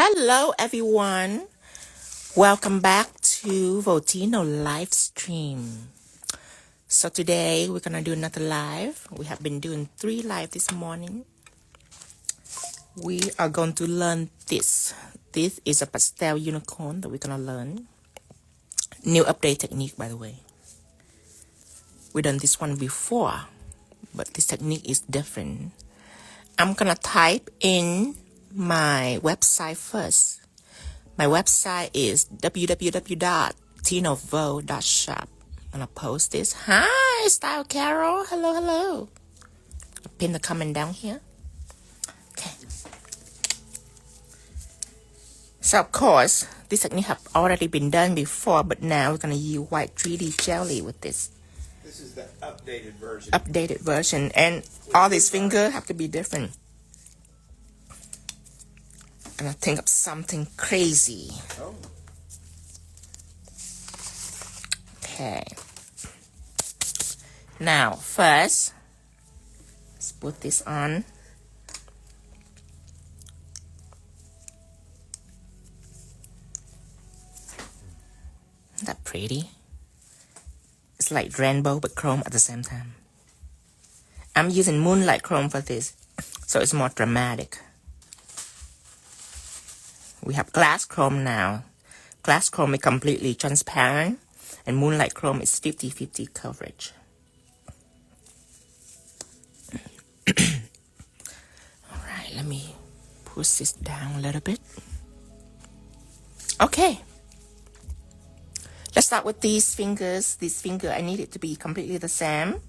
Hello everyone, welcome back to Votino live stream. So today we're gonna do another live. We have been doing 3 live this morning. We are going to learn this. This is a pastel unicorn that we're gonna learn. New update technique, by the way. We've done this one before, but this technique is different. I'm gonna type in my website first. My website is www.tinovo.shop. I'm gonna post this. Hi, Style Carol. Hello, hello. I'll pin the comment down here. Okay. So of course, this technique have already been done before, but now we're gonna use white 3D jelly with this. This is the updated version. Updated version, and all these fingers have to be different. I'm gonna think of something crazy. Oh. Okay. Now, first, let's put this on. Isn't that pretty? It's like rainbow but chrome at the same time. I'm using Moonlight Chrome for this, so it's more dramatic. We have glass chrome now. Glass chrome is completely transparent, and Moonlight Chrome is 50-50 coverage. Alright, let me push this down a little bit. Okay. Let's start with these fingers. This finger, I need it to be completely the same.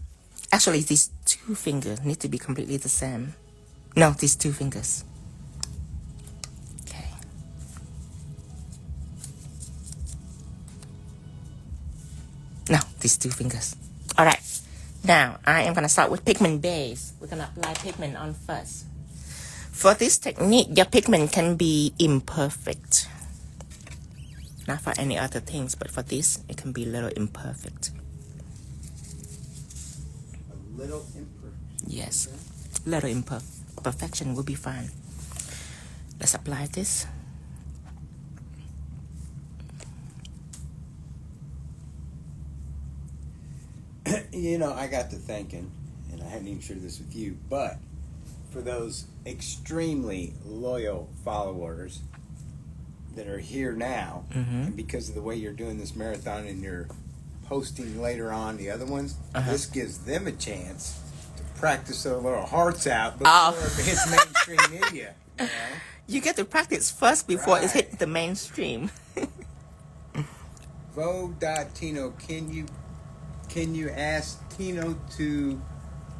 Actually, these 2 fingers need to be completely the same. No, these 2 fingers. No, these 2 fingers. Alright, now I am going to start with pigment base. We're going to apply pigment on first. For this technique, your pigment can be imperfect. Not for any other things, but for this, it can be a little imperfect. A little imperfect? Yes, a little imperfection will be fine. Let's apply this. You know, I got to thinking, and I hadn't even shared this with you, but for those extremely loyal followers that are here now, and because of the way you're doing this marathon and you're posting later on the other ones, this gives them a chance to practice their little hearts out before it hits mainstream media. You know? You get to practice first before it hits the mainstream. Vo.Tino, can you ask Tino to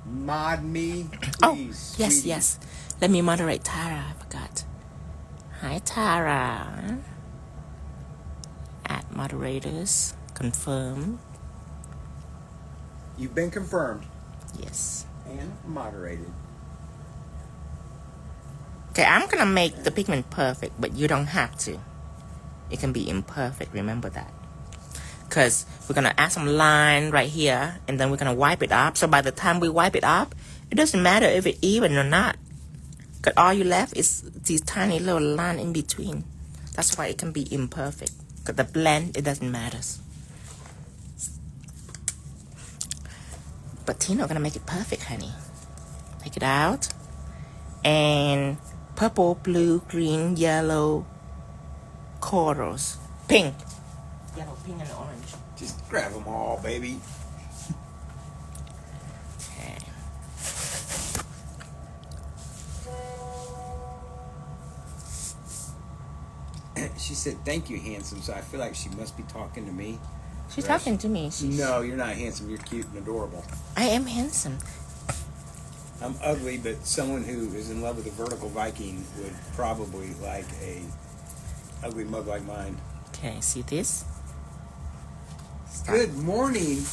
mod me, please? Oh, yes. Let me moderate Tara. I forgot. Hi, Tara. Add moderators. Confirm. You've been confirmed. Yes. And moderated. Okay, I'm going to make the pigment perfect, but you don't have to. It can be imperfect. Remember that. Because we're going to add some line right here, and then we're going to wipe it up. So by the time we wipe it up, it doesn't matter if it's even or not. Because all you left is these tiny little line in between. That's why it can be imperfect. Because the blend, it doesn't matter. But Tino's going to make it perfect, honey. Take it out. And purple, blue, green, yellow, corals, pink. Yellow, pink, and orange. Just grab them all, baby. Okay. She said, "Thank you, handsome." So I feel like she must be talking to me. She's talking to me. No, you're not handsome. You're cute and adorable. I am handsome. I'm ugly, but someone who is in love with a vertical Viking would probably like a ugly mug like mine. Okay, see this? Good morning,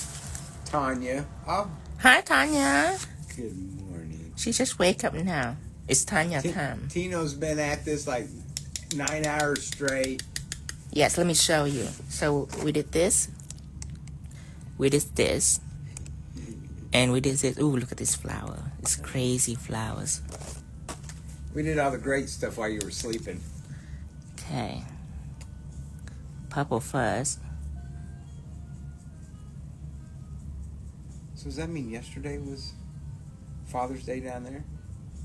Tanya. Hi, Tanya. Good morning. She just wake up now. It's Tanya time. Tino's been at this like 9 hours straight. Yes, let me show you. So we did this. We did this. And we did this. Ooh, look at this flower. It's crazy flowers. We did all the great stuff while you were sleeping. Okay. Purple first. So does that mean yesterday was Father's Day down there?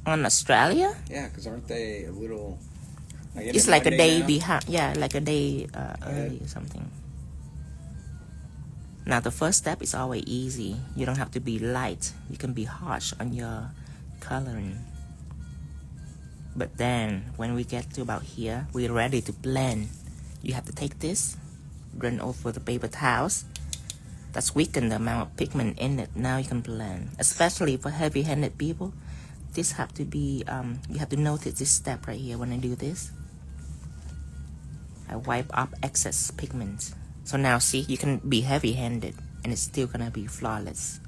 On Australia? Yeah, because aren't they a little... It's like a day behind. Yeah, like a day early or something. Now the first step is always easy. You don't have to be light. You can be harsh on your coloring. But then when we get to about here, we're ready to blend. You have to take this, run over the paper towels. That's weaken the amount of pigment in it. Now you can blend. Especially for heavy-handed people, this have to be, you have to notice this step right here when I do this. I wipe up excess pigment. So now see, you can be heavy-handed and it's still gonna be flawless.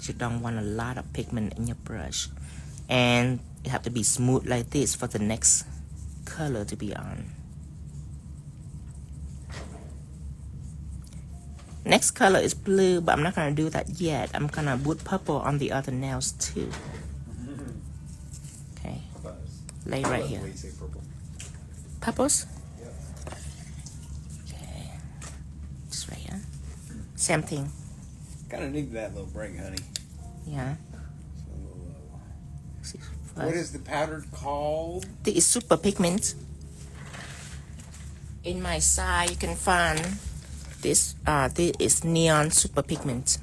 You don't want a lot of pigment in your brush. And it have to be smooth like this for the next color to be on. Next color is blue, but I'm not gonna do that yet. I'm gonna put purple on the other nails too. Okay, lay right here. Purples? Okay, just right here. Same thing. Kind of need that little break, honey. Yeah. What is the powder called? This is super pigment. In my side, you can find this. This is neon super pigment.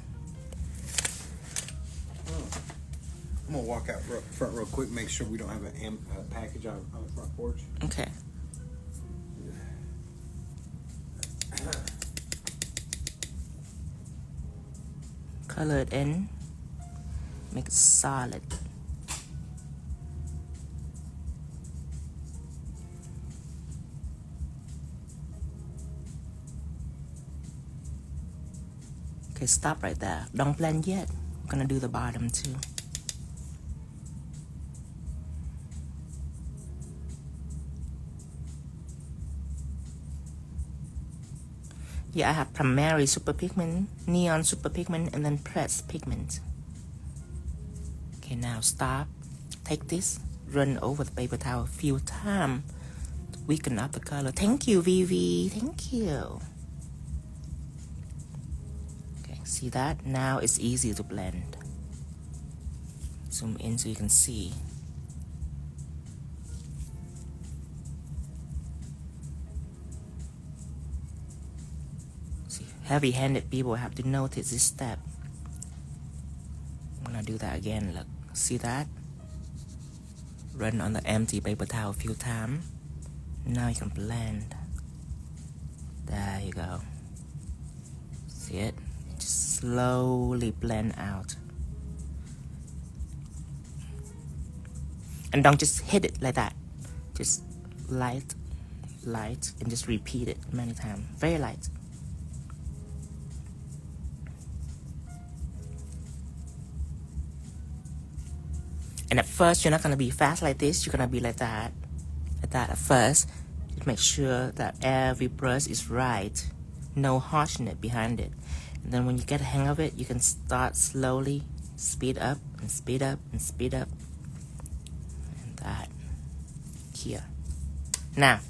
I'm gonna walk out front real quick, make sure we don't have a package on the front porch. Okay. Color it in. Make it solid. Okay, stop right there. Don't blend yet. I'm gonna do the bottom too. Yeah, I have primary super pigment, neon super pigment, and then pressed pigment. Okay, now stop. Take this, run over the paper towel a few times to weaken up the color. Thank you, Vivi. Thank you. Okay, see that? Now it's easy to blend. Zoom in so you can see. Heavy-handed people have to notice this step. I'm gonna do that again. Look, see that? Run on the empty paper towel a few times. Now you can blend. There you go. See it? Just slowly blend out. And don't just hit it like that. Just light, and just repeat it many times. Very light. And at first, you're not going to be fast like this. You're going to be like that at first. Just make sure that every brush is right. No harshness behind it. And then when you get the hang of it, you can start slowly, speed up and speed up and speed up. And that here. Now,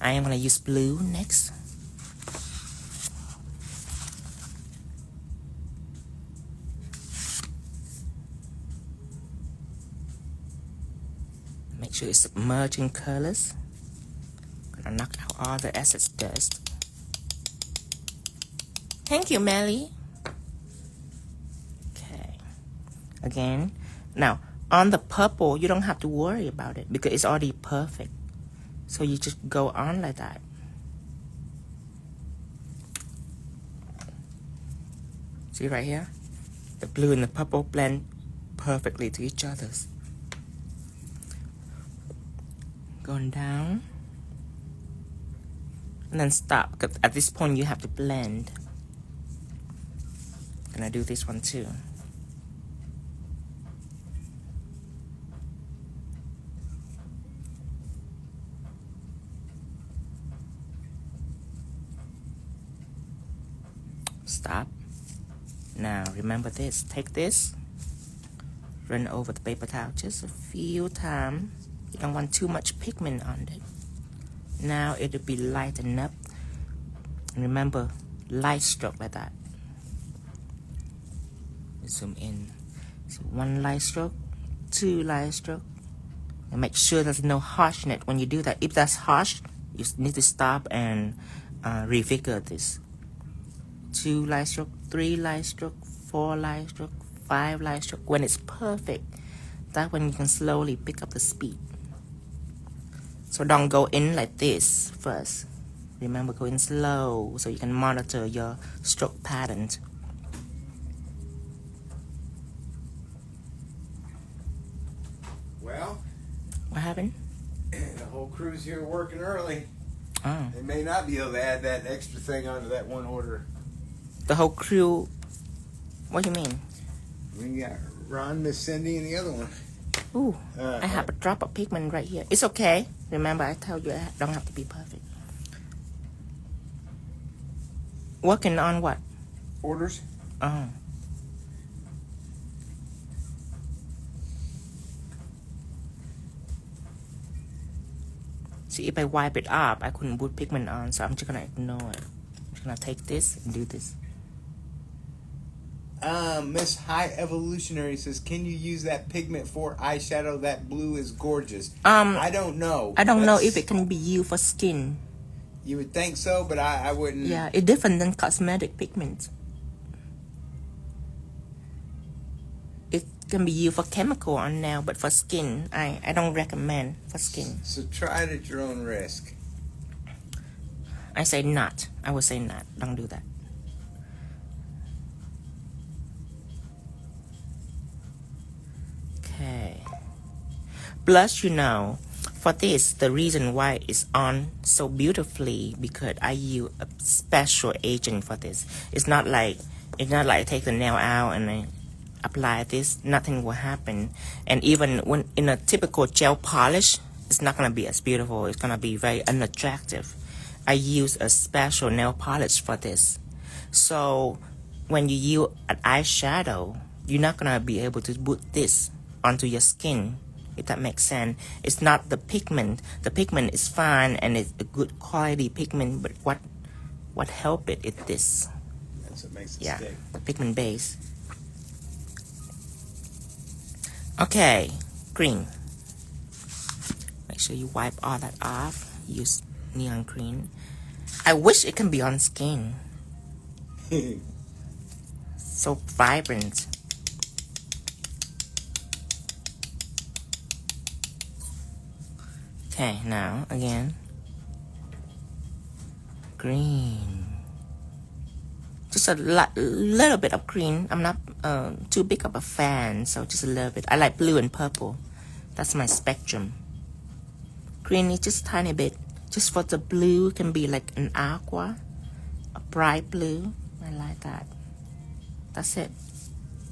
I am going to use blue next. Make sure it's submerging colors. Gonna knock out all the excess dust. Thank you, Melly. Okay. Again. Now, on the purple, you don't have to worry about it because it's already perfect. So you just go on like that. See right here? The blue and the purple blend perfectly to each other. Going down and then stop, because at this point you have to blend. And I do this one too. Stop. Now remember this, take this, run over the paper towel just a few times. You don't want too much pigment on it. Now it'll be lightened up. And remember, light stroke like that. Zoom in. So 1 light stroke, 2 light stroke. And make sure there's no harshness when you do that. If that's harsh, you need to stop and refigure this. 2 light stroke, 3 light stroke, 4 light stroke, 5 light stroke. When it's perfect, that's when you can slowly pick up the speed. So don't go in like this first. Remember, go in slow so you can monitor your stroke pattern. Well, what happened? The whole crew's here working early. Oh. They may not be able to add that extra thing onto that one order. The whole crew? What do you mean? We got Ron, Miss Cindy, and the other one. Ooh, I have a drop of pigment right here. It's okay. Remember, I told you I don't have to be perfect. Working on what? Orders. Oh. See, if I wipe it up, I couldn't put pigment on, so I'm just gonna ignore it. I'm just gonna take this and do this. Miss High Evolutionary says, can you use that pigment for eyeshadow? That blue is gorgeous. I don't know. I don't know if it can be used for skin. You would think so, but I wouldn't. Yeah, it's different than cosmetic pigment. It can be used for chemical on nail, but for skin, I don't recommend for skin. So try it at your own risk. I say not. I would say not. Don't do that. Okay. Blush, you know, for this, the reason why it's on so beautifully because I use a special agent for this. It's not like I take the nail out and I apply this. Nothing will happen. And even when in a typical gel polish, it's not gonna be as beautiful. It's gonna be very unattractive. I use a special nail polish for this. So when you use an eyeshadow, you're not gonna be able to put this onto your skin, if that makes sense. It's not the pigment. The pigment is fine and it's a good quality pigment, but what help it is this. That's what makes it stick. The pigment base. Okay, green. Make sure you wipe all that off. Use neon green. I wish it can be on skin. So vibrant. Okay, now again, green. Just a little bit of green. I'm not too big of a fan, so just a little bit. I like blue and purple. That's my spectrum. Green is just tiny bit. Just for the blue, can be like an aqua, a bright blue. I like that. That's it.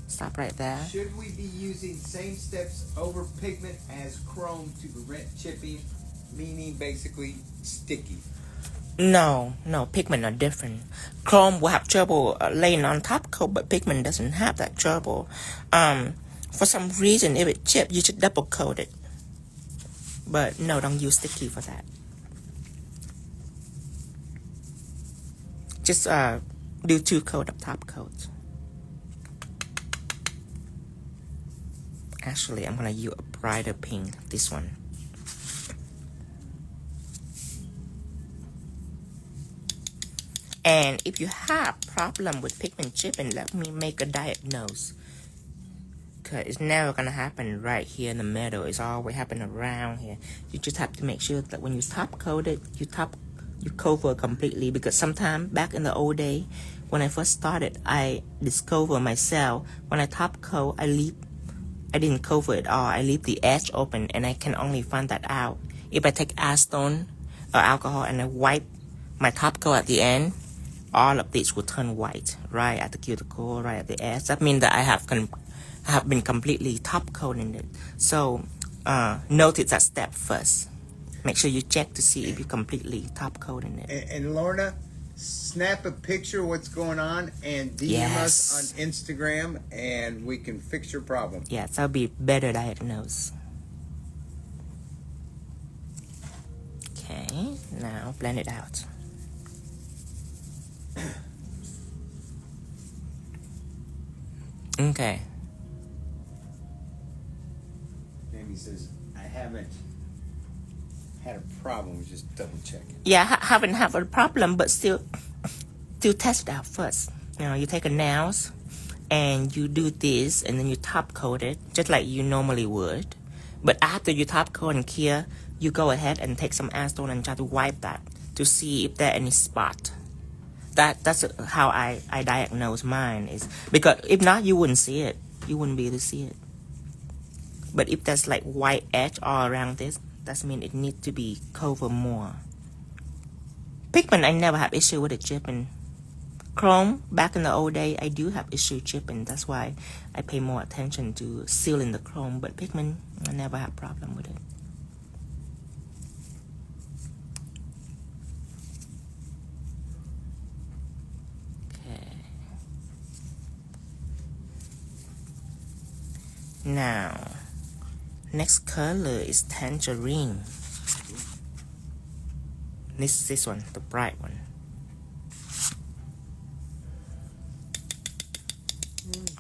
Stop right there. Should we be using same steps over pigment as chrome to prevent chipping, meaning basically sticky? No, pigment are different. Chrome will have trouble laying on top coat, but pigment doesn't have that trouble. For some reason, if it chips, you should double coat it. But no, don't use sticky for that. Just do 2 coat of top coat. Actually, I'm gonna use a brighter pink, this one. And if you have problem with pigment chipping, let me make a diagnose. Cause it's never gonna happen right here in the middle. It's always happen around here. You just have to make sure that when you top coat it, you cover completely. Because sometimes back in the old day, when I first started, I discovered myself when I top coat, I didn't cover it all. I leave the edge open, and I can only find that out if I take acetone or alcohol and I wipe my top coat at the end. All of this will turn white right at the cuticle, right at the edge. That means that I have been completely top coating it. So notice that step first. Make sure you check to see if you completely top coating it. And Lorna, snap a picture of what's going on and DM us on Instagram, and we can fix your problem. Yes, I'll be better diagnosed. Okay, now blend it out. Okay. Amy says, I haven't had a problem, just double checking. Yeah, haven't had a problem, but still test it out first. You know, you take a nails and you do this, and then you top coat it just like you normally would. But after you top coat and clear, you go ahead and take some acetone and try to wipe that to see if there are any spot. That's how I diagnose mine, is because if not, you wouldn't see it. You wouldn't be able to see it. But if there's like white edge all around this, that means it needs to be covered more. Pigment, I never have issue with it chipping. Chrome, back in the old day, I do have issue chipping. That's why I pay more attention to sealing the chrome. But pigment, I never have problem with it. Okay. Now, next color is tangerine. This one, the bright one.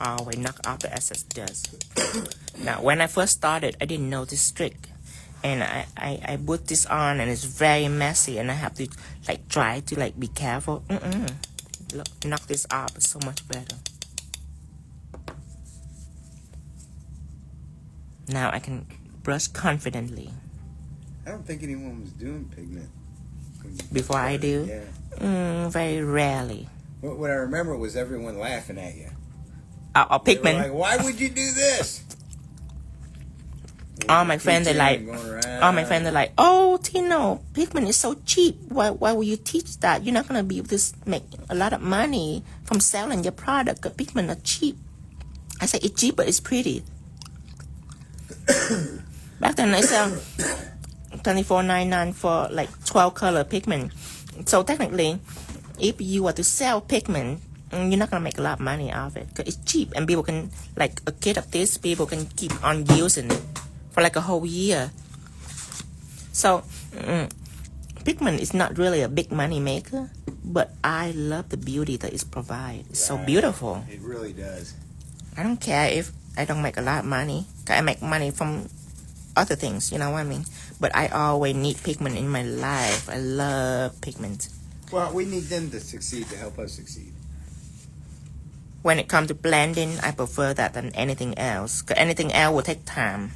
Always knock off the excess dust. Now, when I first started, I didn't know this trick, and I put this on, and it's very messy, and I have to like try to like be careful. Look, knock this off. It's so much better. Now I can brush confidently. I don't think anyone was doing pigment before I do. Yeah. Very rarely. What I remember was everyone laughing at you. Pigment. Like, why would you do this? All my friends are like, oh, Tino, pigment is so cheap. Why would you teach that? You're not gonna be able to make a lot of money from selling your product. Cause pigment are cheap. I say it's cheap, but it's pretty. Back then I sell $24.99 for like 12 color pigment. So technically, if you were to sell pigment, you're not gonna make a lot of money off it because it's cheap, and people can, like a kit of this, people can keep on using it for like a whole year. So pigment is not really a big money maker, but I love the beauty that it provides. It's so beautiful. It really does. I don't care if I don't make a lot of money, cause I make money from other things, you know what I mean? But I always need pigment in my life. I love pigment. Well, we need them to succeed to help us succeed. When it comes to blending, I prefer that than anything else. Because anything else will take time.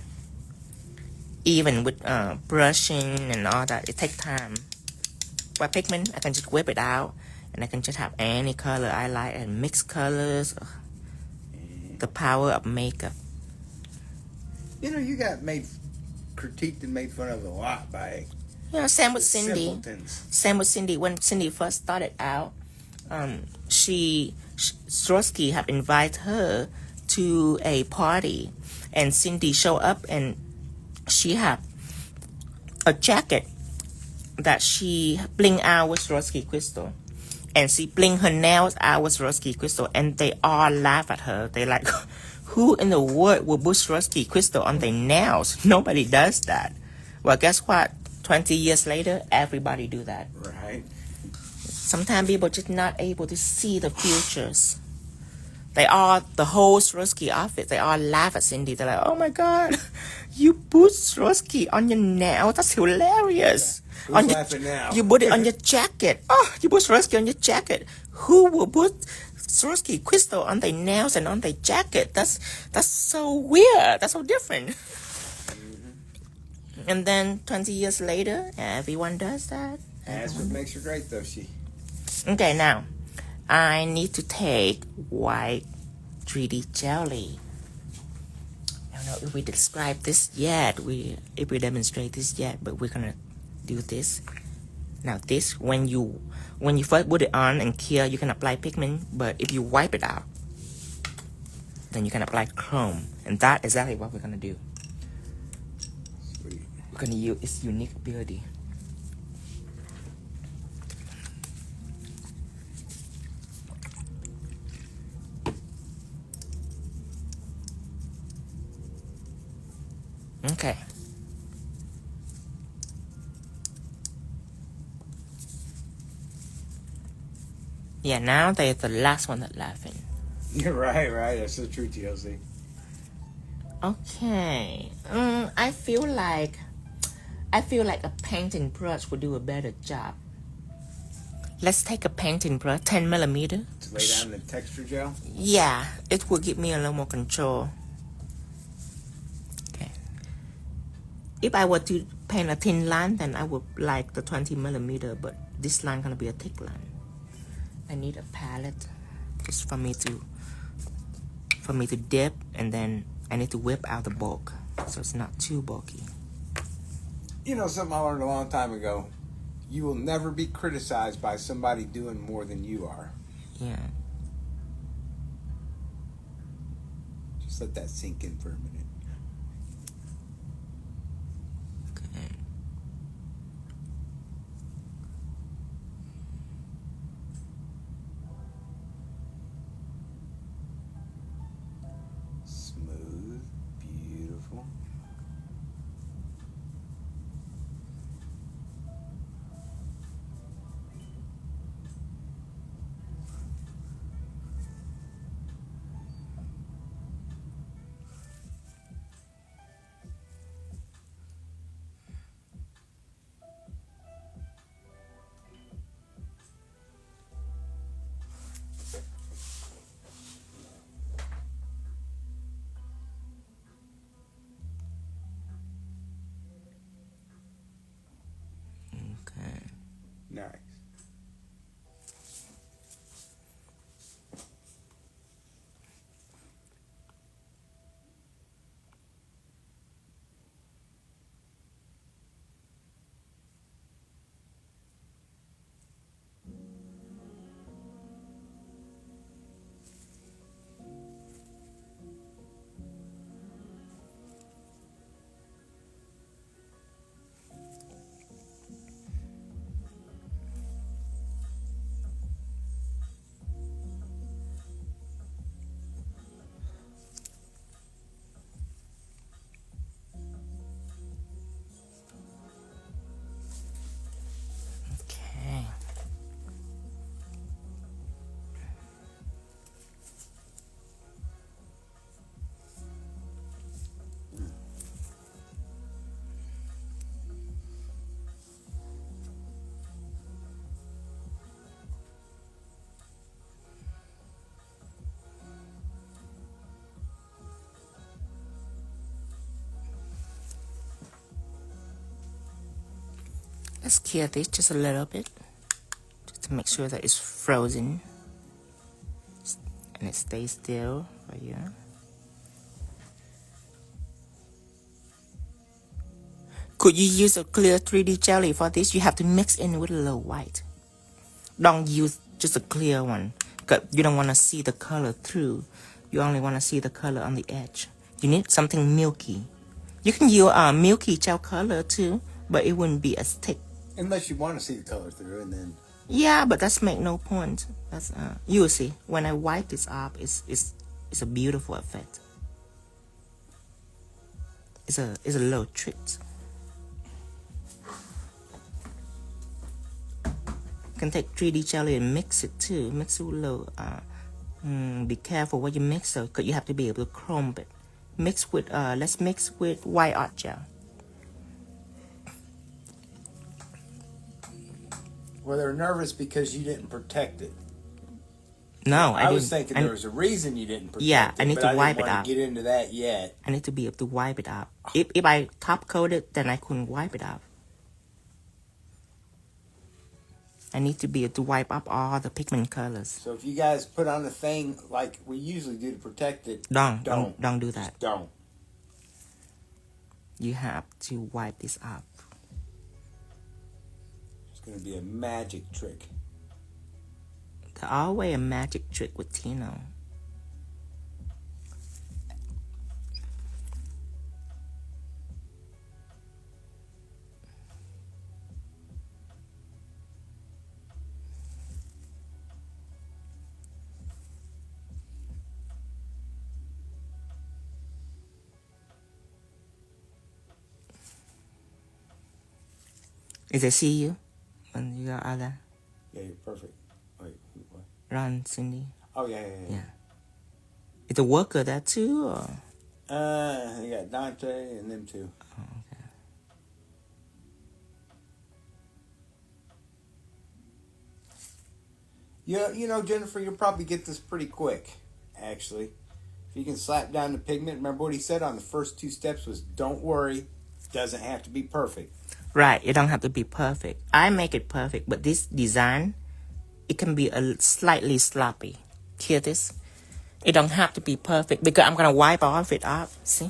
Even with brushing and all that, it takes time. But pigment, I can just whip it out, and I can just have any color I like and mix colors. The power of makeup. You know, you got critiqued and made fun of a lot by. Yeah, same with Cindy. Simpletons. Same with Cindy. When Cindy first started out, Swarovski had invited her to a party, and Cindy showed up, and she had a jacket that she bling out with Swarovski crystal, and she bling her nails out with Swarovski crystal, and they all laugh at her. They like, who in the world will put Swarovski crystal on their nails? Nobody does that. Well, guess what? 20 years later, everybody do that. Right. Sometimes people just not able to see the futures. The whole Swarovski outfit, they all laugh at Cindy. They're like, oh my God, you put Swarovski on your nail. That's hilarious. Yeah. Who's laughing now? You put it on your jacket. Oh, you put Swarovski on your jacket. Who will put Swarovski crystal on their nails and on their jacket? That's so weird. That's so different. Mm-hmm. And then 20 years later, everyone does that. That's what makes her great, though, Okay, now, I need to take white 3D jelly. I don't know if we describe this yet, if we demonstrate this yet, but we're gonna do this. Now this, when you first put it on and cure, you can apply pigment, but if you wipe it out, then you can apply chrome, and that's exactly what we're gonna do. Sweet. We're gonna use its unique ability. Okay. Yeah, now they're the last one that laughing. You're right. That's so true, TLC. Okay. I feel like a painting brush would do a better job. Let's take a painting brush, 10 millimeter. To lay down the texture gel? Yeah, it will give me a little more control. Okay. If I were to paint a thin line, then I would like the 20 millimeter, but this line gonna be a thick line. I need a palette just for me to dip, and then I need to whip out the bulk so it's not too bulky. You know something I learned a long time ago? You will never be criticized by somebody doing more than you are. Yeah. Just let that sink in for a minute. Okay. Smooth, beautiful. Okay. Nice. Okay. Let's clear this just a little bit, just to make sure that it's frozen and it stays still right here. Could you use a clear 3D jelly for this? You have to mix in with a little white. Don't use just a clear one, because you don't want to see the color through. You only want to see the color on the edge. You need something milky. You can use milky gel color too, but it wouldn't be as thick. Unless you want to see the color through, and then... Yeah, but that's make no point. That's you'll see when I wipe this up, it's a beautiful effect. It's a little trick. You can take 3D jelly and mix it too. Mix it with a little. Be careful what you mix, though, because you have to be able to chrome it. Mix with let's mix with white art gel. Well, they're nervous because you didn't protect it. No, I was thinking there was a reason you didn't protect it. I need to wipe it out. I didn't want to get into that yet. I need to be able to wipe it out. If I top coat it, then I couldn't wipe it out. I need to be able to wipe up all the pigment colors. So if you guys put on a thing like we usually do to protect it, don't do that. Just don't. You have to wipe this up. It's going to be a magic trick. There's always a magic trick with Tino. Is it see you? When you got other? Yeah, you're perfect. Wait, what? Ron, Cindy. Oh, yeah. Is the worker that too? Or? You got Dante and them two. Oh, okay. Yeah, you know, Jennifer, you'll probably get this pretty quick, actually. If you can slap down the pigment, remember what he said on the first 2 steps was, don't worry, doesn't have to be perfect. Right, it don't have to be perfect. I make it perfect, but this design, it can be a slightly sloppy. Hear this? It don't have to be perfect because I'm gonna wipe off it up. See?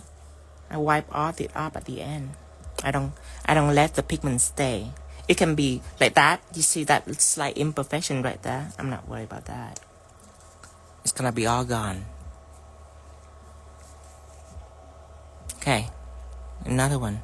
I wipe off it up at the end. I don't let the pigment stay. It can be like that. You see that slight imperfection right there? I'm not worried about that. It's gonna be all gone. Okay, another one.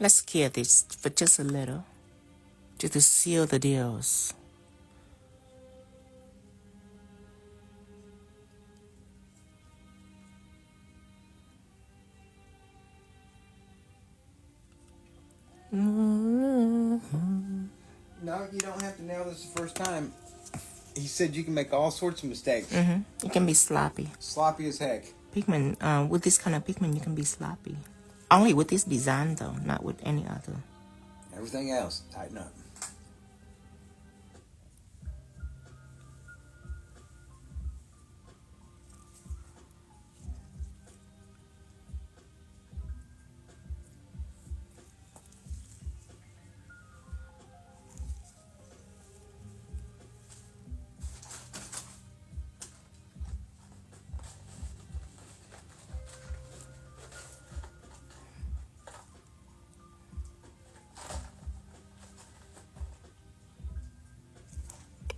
Let's clear this for just a little, just to seal the deals. No, you don't have to nail this the first time. He said you can make all sorts of mistakes. It can be sloppy. Sloppy as heck. Pigment, with this kind of pigment, you can be sloppy. Only with this design though, not with any other. Everything else, tighten up.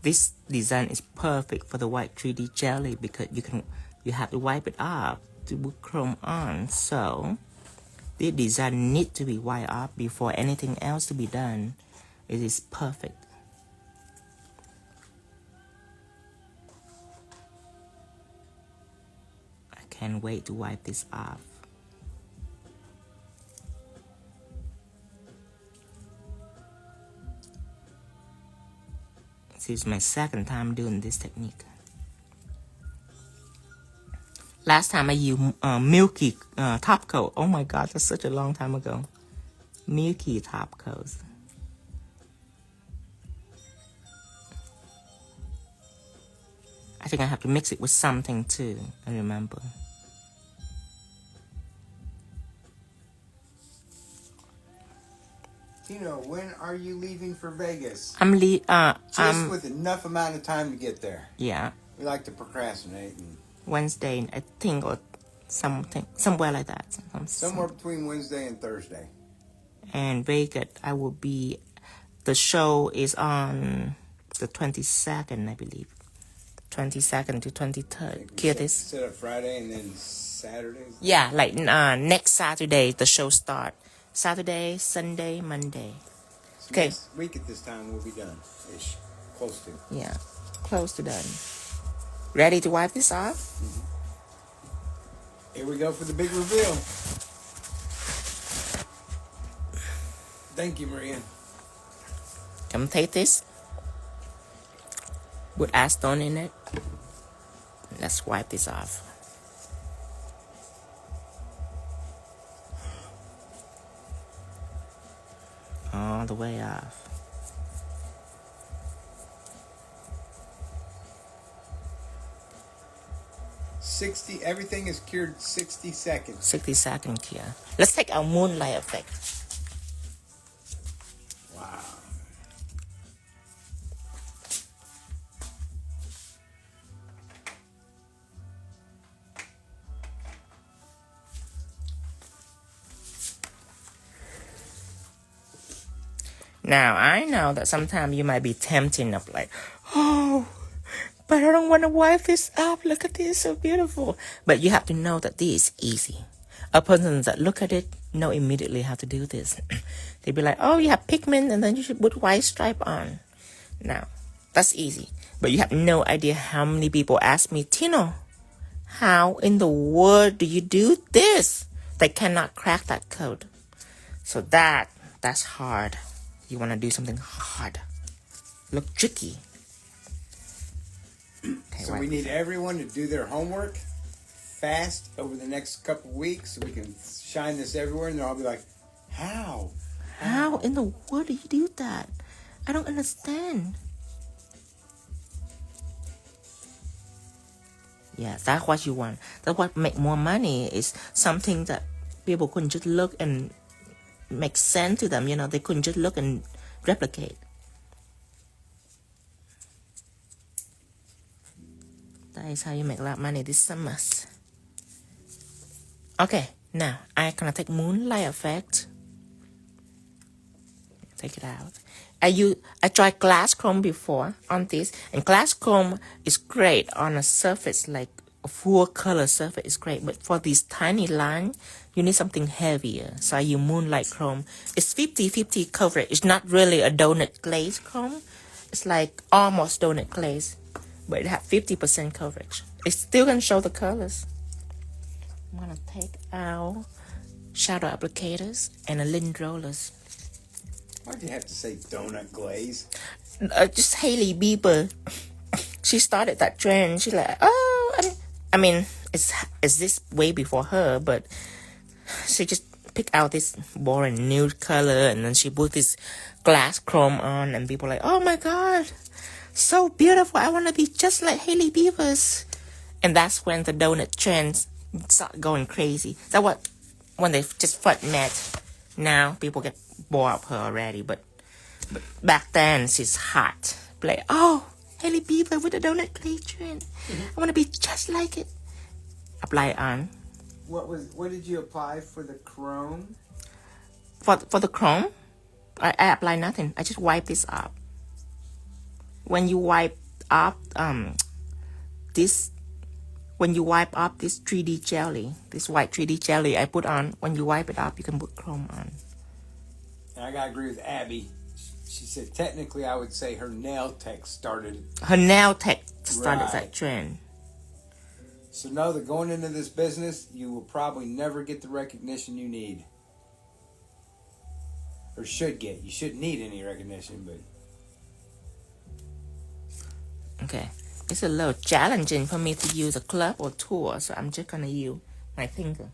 This design is perfect for the white 3D jelly because you have to wipe it off to put chrome on. So this design needs to be wiped off before anything else to be done. It is perfect. I can't wait to wipe this off. This is my second time doing this technique. Last time I used milky top coat. Oh my god, that's such a long time ago. Milky top coats. I think I have to mix it with something too, I remember. Tino, when are you leaving for Vegas? Just with enough amount of time to get there. Yeah. We like to procrastinate. And Wednesday, I think, or something, somewhere like that. somewhere between Wednesday and Thursday. And Vegas, I will be. The show is on the 22nd, I believe. 22nd to 23rd. Hear this? Set up Friday and then Saturday. Yeah, like next Saturday the show start. Saturday, Sunday, Monday. So Okay. next week at this time we'll be done. Ish. Close to. Yeah, close to done. Ready to wipe this off? Mm-hmm. Here we go for the big reveal. Thank you, Maria. Come take this. With acetone in it. Let's wipe this off. All the way off. 60. Everything is cured 60 seconds. 60 seconds cure. Let's take our moonlight effect. Wow. Now, I know that sometimes you might be tempting of like, oh, but I don't want to wipe this up. Look at this, so beautiful. But you have to know that this is easy. A person that look at it know immediately how to do this. They be like, oh, you have pigment and then you should put white stripe on. Now, that's easy. But you have no idea how many people ask me, Tino, how in the world do you do this? They cannot crack that code. So that's hard. You want to do something hard. Look tricky. Okay, so we need everyone to do their homework fast over the next couple weeks so we can shine this everywhere, and they'll all be like, how? How in the world do you do that? I don't understand. Yeah, that's what you want. That's what make more money is something that people couldn't just look and make sense to them. You know, they couldn't just look and replicate. That is how you make a lot of money this summer. Okay, now I'm gonna take moonlight effect. Take it out. I tried glass chrome before on this, and glass chrome is great on a surface like a full color surface is great, but for this tiny line, you need something heavier. So I use moonlight chrome. It's 50-50 coverage. It's not really a donut glaze chrome. It's like almost donut glaze, but it has 50% coverage. It still can show the colors. I'm gonna take out shadow applicators and a lint rollers. Why'd you have to say donut glaze? Just Hailey Bieber. She started that trend. She's like, oh, I mean, it's this way before her, but she just picked out this boring nude color, and then she put this glass chrome on, and people are like, oh my god, so beautiful. I want to be just like Hailey Bieber's. And that's when the donut trends start going crazy. That's what when they just first met. Now people get bored of her already, but back then she's hot. Like, oh, Hailey Bieber with the donut clay trend. I want to be just like it. Apply it on. What did you apply for the chrome? For the chrome, I apply nothing. I just wipe this up. When you wipe up this 3D jelly, this white 3D jelly I put on, when you wipe it up, you can put chrome on. And I gotta agree with Abby. She said technically I would say her nail tech started that trend. So know that going into this business, you will probably never get the recognition you need. Or should get. You shouldn't need any recognition, but... Okay. It's a little challenging for me to use a club or tool, so I'm just gonna use my finger.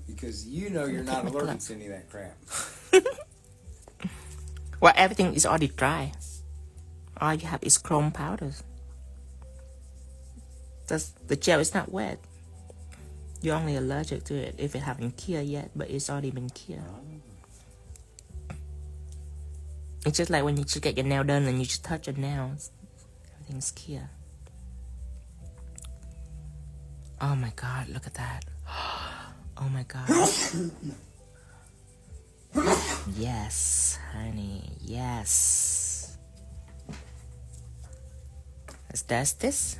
Because you know you're not allergic to any of that crap. Well, everything is already dry. All you have is chrome powders. The gel is not wet. You're only allergic to it if it haven't cured yet, but it's already been cured. It's just like when you just get your nail done and you just touch your nails. Everything's cured. Oh my god, look at that. Oh my god. Yes, honey, yes. Let's test this.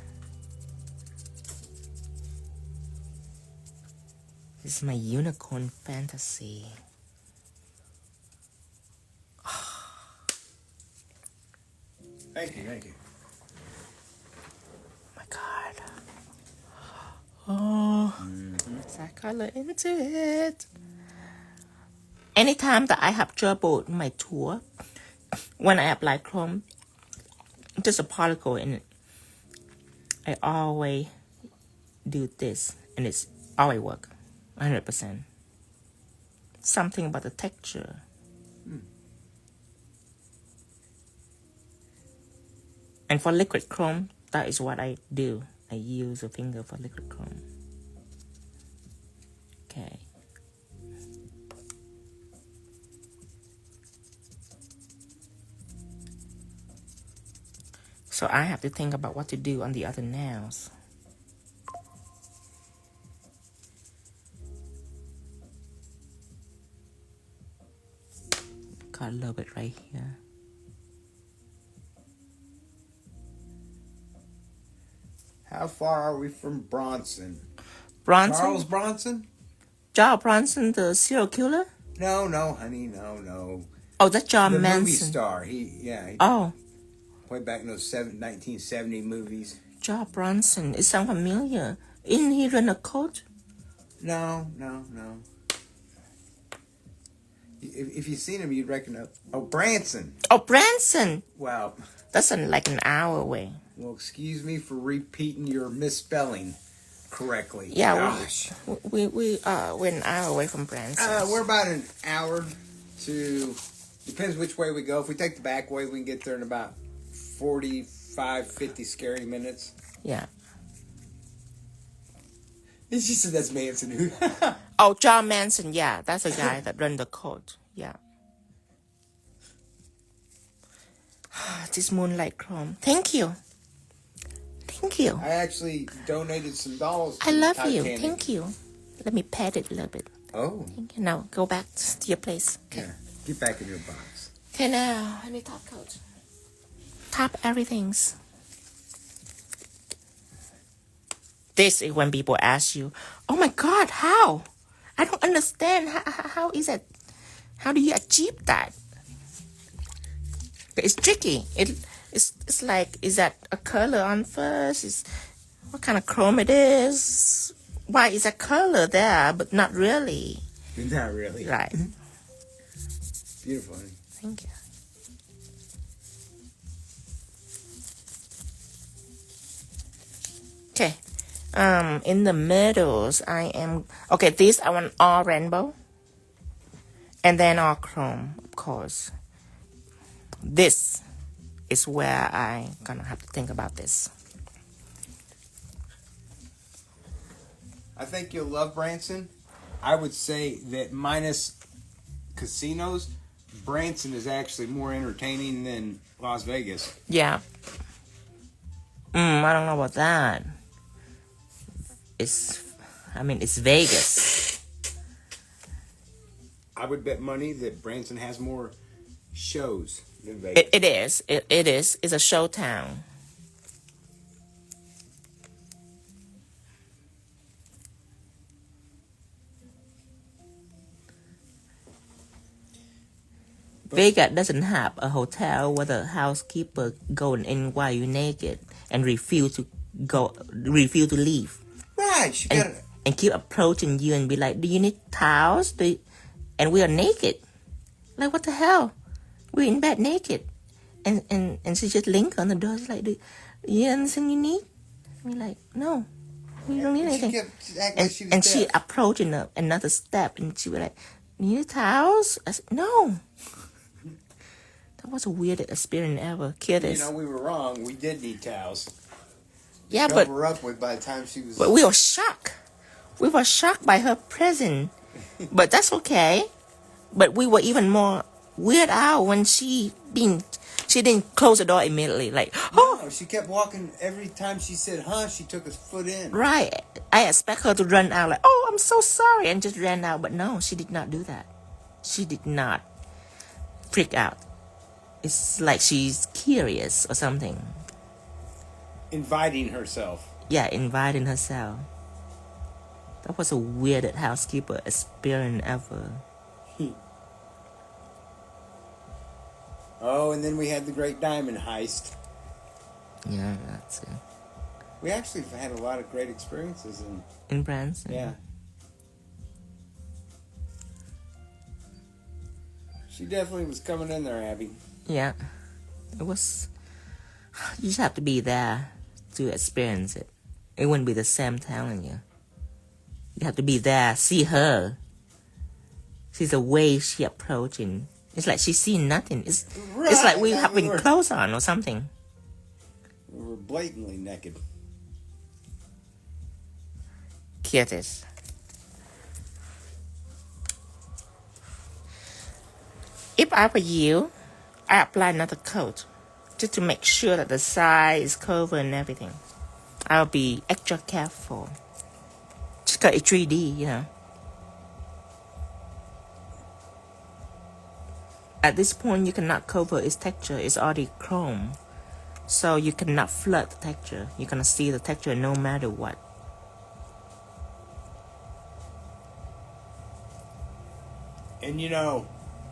This is my unicorn fantasy. Thank you, thank you. My God. Oh, there's that color into it. Anytime that I have trouble in my tour, when I apply chrome, just a particle in it, I always do this, and it's always work, 100%. Something about the texture. And for liquid chrome, that is what I do. I use a finger for liquid chrome. Okay. So I have to think about what to do on the other nails. Got a little bit right here. How far are we from Bronson? Bronson? Charles Bronson? Charles Bronson, the serial killer? No, honey, no. Oh, that's John the Manson. Movie star. He Oh. way back in those 1970 movies. Charles Bronson. It sounds familiar. Isn't he in a coat? No. If you've seen him, you'd recognize. Oh, Branson. Oh, Branson. Wow. That's like an hour away. Well, excuse me for repeating your misspelling correctly. Yeah, gosh. we're an hour away from Branson. We're about an hour to, depends which way we go. If we take the back way, we can get there in about 45, 50 scary minutes. Yeah. It's just that that's Manson. Oh, John Manson. Yeah, that's a guy that run the coat. Yeah. This Moonlight Chrome. Thank you. I actually donated some dolls to I love Titanic. you. Thank you. Let me pat it a little bit. Oh. Thank you. Now go back to your place. Okay. Yeah. Get back in your box. Okay, now I need top coat. Top everything's. This is when people ask you, "Oh my God, how? I don't understand. How is that? How do you achieve that?" It's tricky. It's like, is that a color on first? Is what kind of chrome it is? Why is a color there, but not really? Not really. Right. Beautiful, honey. Thank you. Okay. In the middles, this I want all rainbow. And then all chrome, of course. This is where I gonna have to think about this. I think you'll love Branson. I would say that minus casinos, Branson is actually more entertaining than Las Vegas. Yeah. I don't know about that. It's Vegas. I would bet money that Branson has more shows than Vegas. It is. It is. It's a show town. Vegas doesn't have a hotel where the housekeeper go in while you're naked and refuse to leave. Right, she got and keep approaching you and be like, "Do you need towels?" And we are naked. Like, what the hell? We're in bed naked. And she just link on the door. She's like, "Do you have anything you need?" We're like, "No, we don't need anything." She approaching another step, and she was like, "You need towels?" I said, "No." That was the weirdest experience ever. You know, we were wrong. We did need towels. Yeah, but cover up with by the time she was. But we were shocked. We were shocked by her presence. But that's okay. But we were even more weird out when she didn't close the door immediately. Like, oh, no, she kept walking. Every time she said, "Huh," she took a foot in. Right. I expect her to run out like, "Oh, I'm so sorry," and just ran out. But no, she did not do that. She did not freak out. It's like she's curious or something. Inviting herself. Yeah, inviting herself. That was the weirdest housekeeper experience ever. Oh, and then we had the great diamond heist. Yeah, that's it. We actually have had a lot of great experiences In brands. yeah. She definitely was coming in there, Abby. Yeah. It was. You just have to be there to experience it. It wouldn't be the same telling you. You have to be there, see her. See the way she approaching. It's like she's seeing nothing. It's like we having clothes on or something. We were blatantly naked. Cutest. If I were you, I apply another coat just to make sure that the side is covered and everything. I'll be extra careful. Just got a 3D, you know. At this point, you cannot cover its texture. It's already chrome. So you cannot flood the texture. You're going to see the texture no matter what. And you know,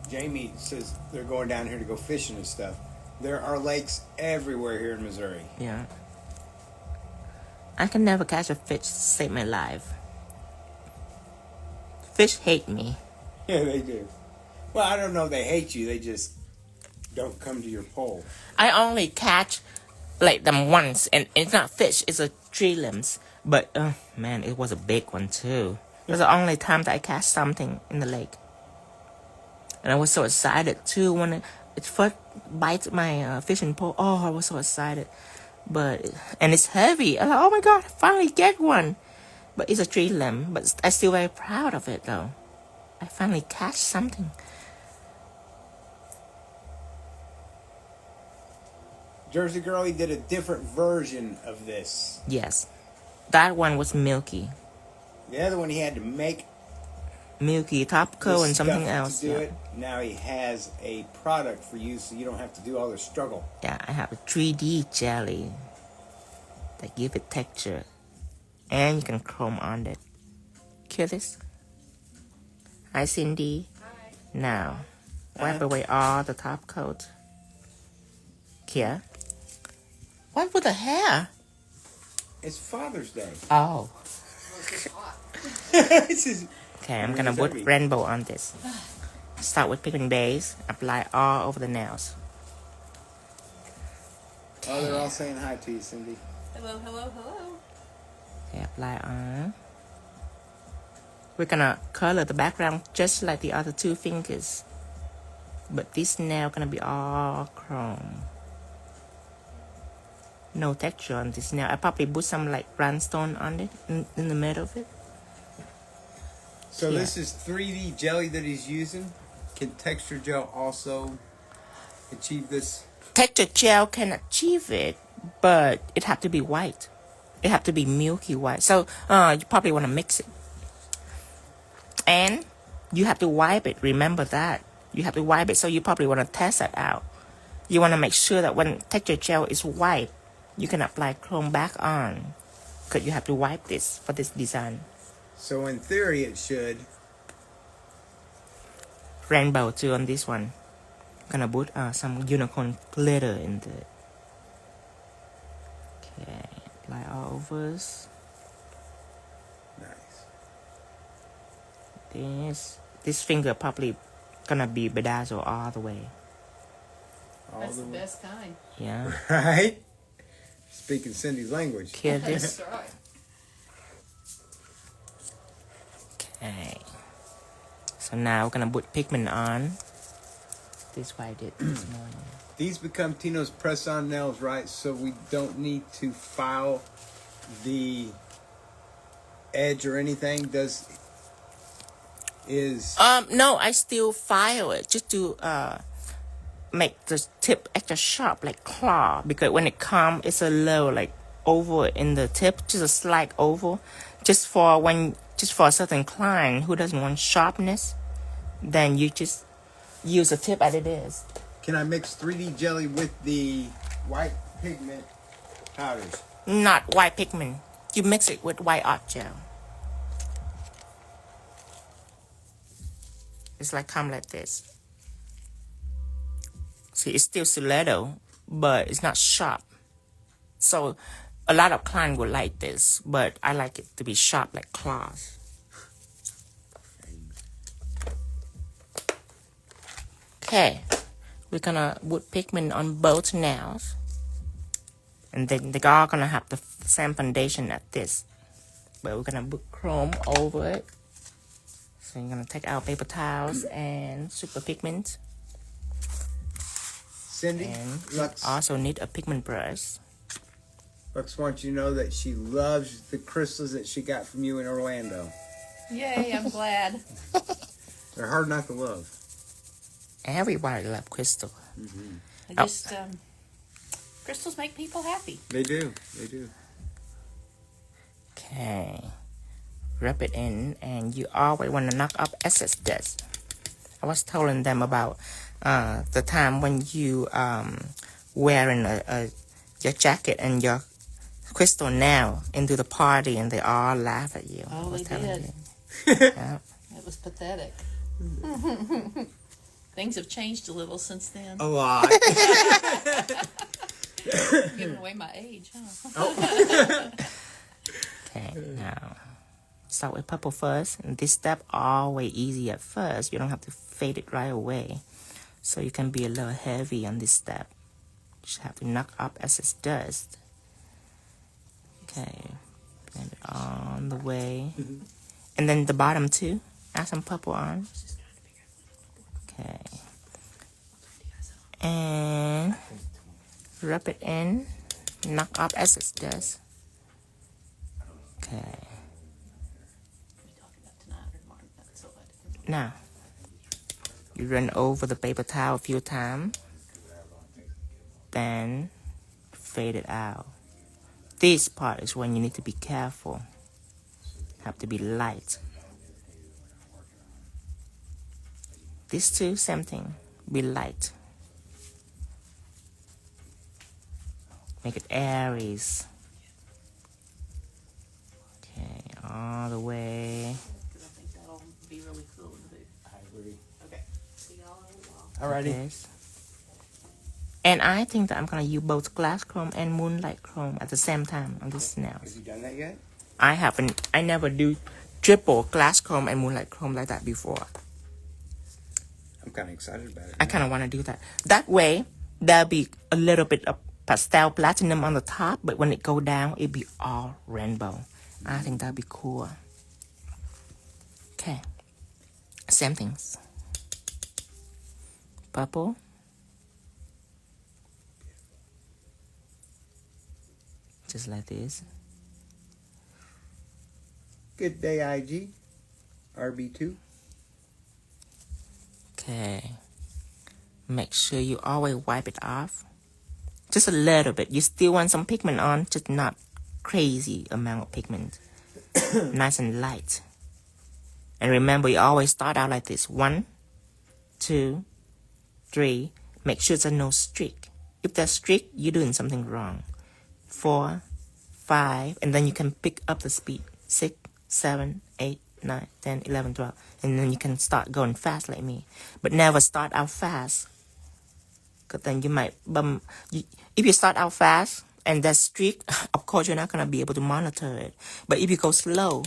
Jamie says they're going down here to go fishing and stuff. There are lakes everywhere here in Missouri. Yeah. I can never catch a fish to save my life. Fish hate me. Yeah, they do. Well, I don't know they hate you. They just don't come to your pole. I only catch like them once, and it's not fish, it's a tree limbs. But, man, it was a big one too. It was the only time that I catch something in the lake. And I was so excited too when it first bites my fishing pole. Oh, I was so excited. And it's heavy. I'm like, oh my God, I finally get one. But it's a tree limb. But I'm still very proud of it though. I finally catch something. Jersey Girlie did a different version of this. Yes. That one was milky. The other one he had to make milky top coat and something else. To do it. Now he has a product for you so you don't have to do all the struggle. Yeah, I have a 3D jelly that give it texture. And you can chrome on it. Curious? Hi, Cindy. Hi. Now, wipe away all the top coat. Here. What with the hair? It's Father's Day. Oh. This is... Okay, I'm gonna put rainbow on this. Start with Pigment Base. Apply all over the nails. Oh, they're all saying hi to you, Cindy. Hello, hello, hello. Okay, apply on. We're gonna color the background just like the other two fingers. But this nail gonna be all chrome. No texture on this nail. I probably put some like rhinestone on it in the middle of it. So this is 3D jelly that he's using. Can texture gel also achieve this? Texture gel can achieve it, but it have to be white. It have to be milky white. So you probably want to mix it. And you have to wipe it. Remember that. You have to wipe it. So you probably want to test that out. You want to make sure that when texture gel is white, you can apply chrome back on. Because you have to wipe this for this design. So in theory it should. Rainbow too on this one. Gonna put some unicorn glitter in it. Okay, apply all over. Nice. This finger probably gonna be bedazzled all the way. That's the best kind. Yeah. Right? Speaking Cindy's language. Kill this. That's right. Okay. So now we're gonna put pigment on. This is what I did this morning. These become Tino's press-on nails, right? So we don't need to file the edge or anything. No, I still file it just to make the tip extra sharp, like claw. Because when it comes, it's a little like oval in the tip, just a slight oval, just for a certain client who doesn't want sharpness. Then you just use the tip as it is. Can I mix 3D jelly with the white pigment powders? Not white pigment. You mix it with white art gel. It's like come like this. See, it's still stiletto, but it's not sharp. So a lot of clients would like this, but I like it to be sharp like claws. Okay, we're gonna put pigment on both nails, and then they're all gonna have the same foundation as this, but we're gonna put chrome over it. So you're gonna take our paper towels and super pigment. Cindy, And Lux also need a pigment brush. wants you to know that she loves the crystals that she got from you in Orlando. Yay, I'm glad. They're hard not to love. Everybody loves crystal. I just, crystals make people happy. They do. They do. Okay, rub it in, and you always want to knock up excess dust. I was telling them about the time when you wearing your jacket and your crystal nail into the party, and they all laugh at you. Oh, they did. Yeah. It was pathetic. Things have changed a little since then. A lot. Giving away my age, huh? Oh. Okay, now start with purple first. And this step always easy at first. You don't have to fade it right away. So you can be a little heavy on this step. Just have to knock up excess dust. Okay, blend it on the way. And then the bottom too. Add some purple on. Okay. And rub it in. Knock up excess dust. Okay. Now, you run over the paper towel a few times. Then fade it out. This part is when you need to be careful. Have to be light. This too, same thing. Be light. Make it Aries. Okay, all the way. Because I think that'll be really cool to do. I agree. Okay. See y'all in a while. Alrighty. Yes. And I think that I'm gonna use both glass chrome and moonlight chrome at the same time on this nail. Have you done that yet? I haven't. I never do triple glass chrome and moonlight chrome like that before. I'm kind of excited about it. I kind of want to do that. That way, there'll be a little bit of pastel platinum on the top, but when it go down, it'll be all rainbow. I think that'd be cool. Okay. Same things. Purple. Just like this. Good day, IG. RB2. Okay. Make sure you always wipe it off. Just a little bit. You still want some pigment on, just not crazy amount of pigment. Nice and light. And remember, you always start out like this. 1, 2, 3. Make sure there's no streak. If there's streak, you're doing something wrong. 4, 5, and then you can pick up the speed. 6, 7, 8, 9, 10, 11, 12. And then you can start going fast like me. But never start out fast. Because then you might bump. If you start out fast and that's streak, of course you're not going to be able to monitor it. But if you go slow,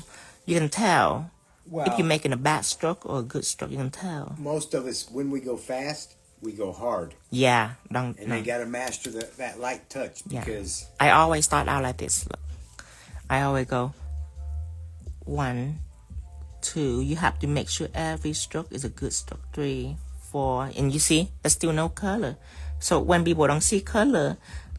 you can tell. Well, If you're making a bad stroke or a good stroke, you can tell. most of us, when we go fast, we go hard. Yeah, don't. And No. you got to master that light touch Yeah. because I always start out like this. Look. I always go 1, 2. You have to make sure every stroke is a good stroke. 3, 4. And you see, there's still no color. So when people don't see color,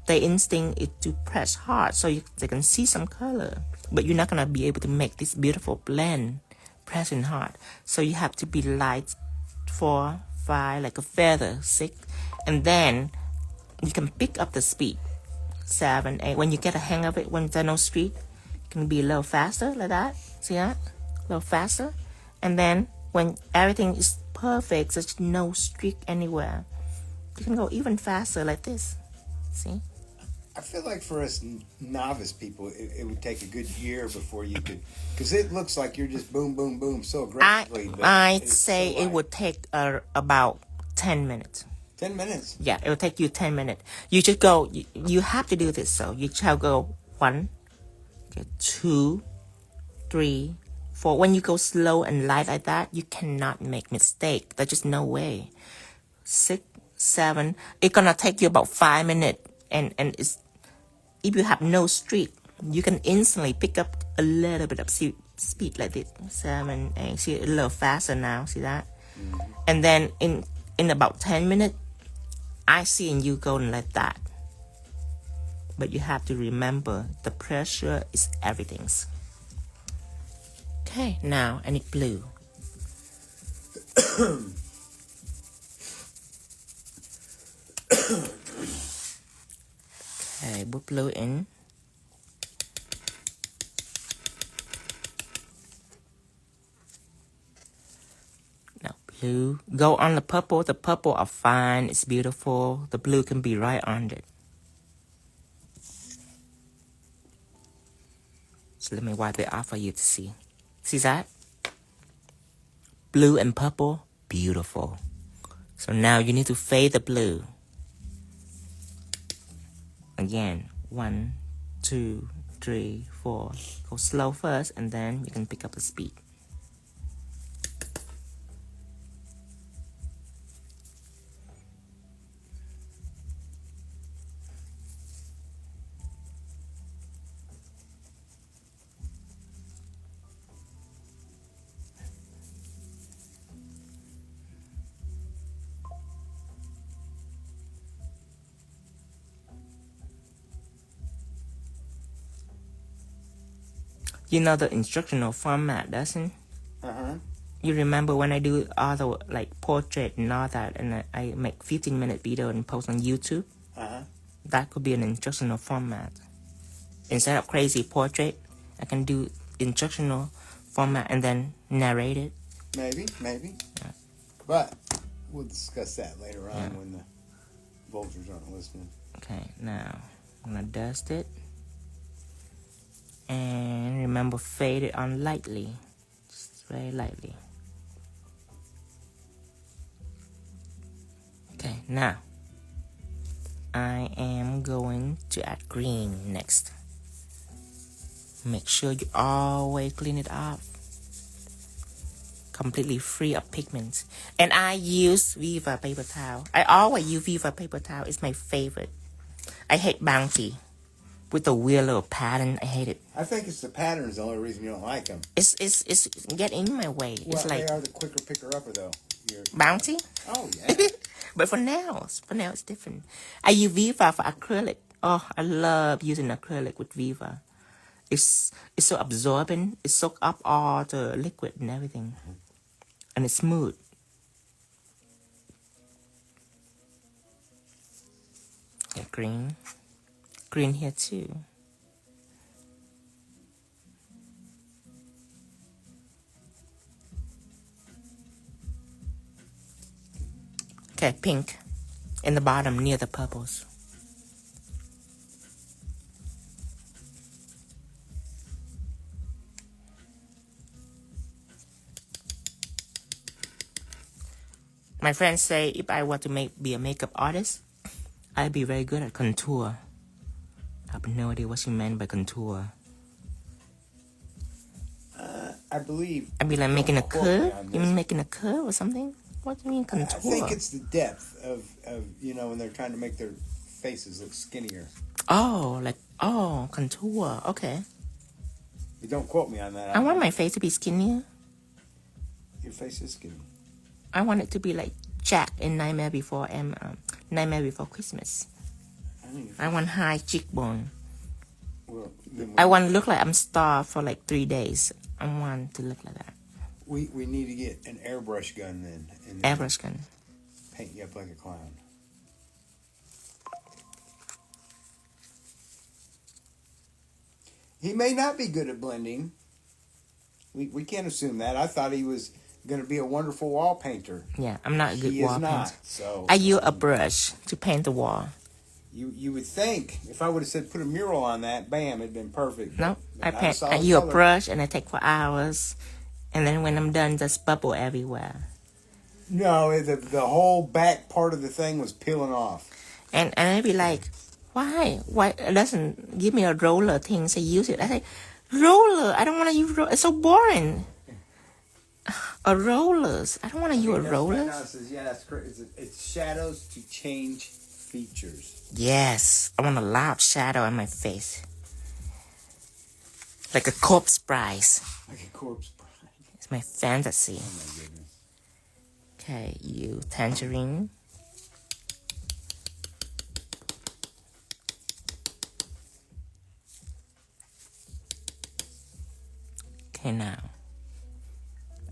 their instinct is to press hard so they can see some color. But you're not going to be able to make this beautiful blend pressing hard. So you have to be light. 4, 5, like a feather. 6. And then you can pick up the speed. 7, 8. When you get a hang of it, when there's no streak, you can be a little faster like that. See that? A little faster. And then when everything is perfect, there's no streak anywhere, you can go even faster like this. See? I feel like for us novice people, it would take a good year before you could, because it looks like you're just boom, boom, boom so aggressively. but I'd it's say so it light. would take about 10 minutes. 10 minutes. Yeah, it will take you 10 minutes. You just go, you have to do this. So you shall go 1, okay, 2, 3, 4. When you go slow and light like that, you cannot make mistake. There's just no way. 6, 7. It's gonna take you about 5 minutes. And it's, if you have no streak, you can instantly pick up a little bit of speed like this. 7, 8. See, a little faster now. See that? And then in about 10 minutes, I see you going like that. But you have to remember the pressure is everything. Okay, now I need blue. Okay, put blue in. Now blue. Go on the purple. The purple are fine. It's beautiful. The blue can be right on it. So let me wipe it off for you to see. See that? Blue and purple, beautiful. So now you need to fade the blue. Again, 1, 2, 3, 4. Go slow first, and then you can pick up the speed. You know the instructional format, doesn't? You remember when I do all the like portrait and all that, and I make 15-minute video and post on YouTube? That could be an instructional format. Instead of crazy portrait, I can do instructional format and then narrate it. Maybe. Yeah. But we'll discuss that later on when the vultures aren't listening. Okay, now I'm gonna dust it. And remember, fade it on lightly. Just very lightly. Okay, now I am going to add green next. Make sure you always clean it off. Completely free of pigments. And I use Viva paper towel. I always use Viva paper towel. It's my favorite. I hate Bounty. With the weird little pattern, I hate it. I think it's the pattern is the only reason you don't like them. It's get in my way. Well, it's like they are the quicker picker-upper, though. Bounty? Oh, yeah. But for now it's different. I use Viva for acrylic. Oh, I love using acrylic with Viva. It's so absorbent. It soaks up all the liquid and everything. And it's smooth. Okay, green. Green here too. Okay, pink in the bottom near the purples. My friends say if I were to be a makeup artist, I'd be very good at contour. I have no idea what she meant by contour. I believe... I'd be like making a curve? You mean making a curve or something? What do you mean contour? I think it's the depth of when they're trying to make their faces look skinnier. Oh, contour. Okay. You don't quote me on that. I want my face to be skinnier. Your face is skinny. I want it to be like Jack in Nightmare Before Christmas. I want high cheekbone. Well, I want to look like I'm starved for like 3 days. I want to look like that. We need to get an airbrush gun then. And Airbrush gun. Paint you up like a clown. He may not be good at blending. We can't assume that. I thought he was going to be a wonderful wall painter. Yeah, I'm not a good wall painter. He is not. So I use a brush to paint the wall. You would think if I would have said put a mural on that, bam, it'd been perfect. No, I use a brush and I take for hours, and then when I'm done, just bubble everywhere. No, the whole back part of the thing was peeling off. And I'd be like, why? Why it doesn't give me a roller thing? So use it. I say, roller. I don't want to use roller. It's so boring. A rollers. I don't want to use a roller. Yeah, that's correct. It's shadows to change features. Yes, I want a loud shadow on my face, like a corpse prize. Like a corpse bride. It's my fantasy. Oh my goodness. Okay, you tangerine. Okay, now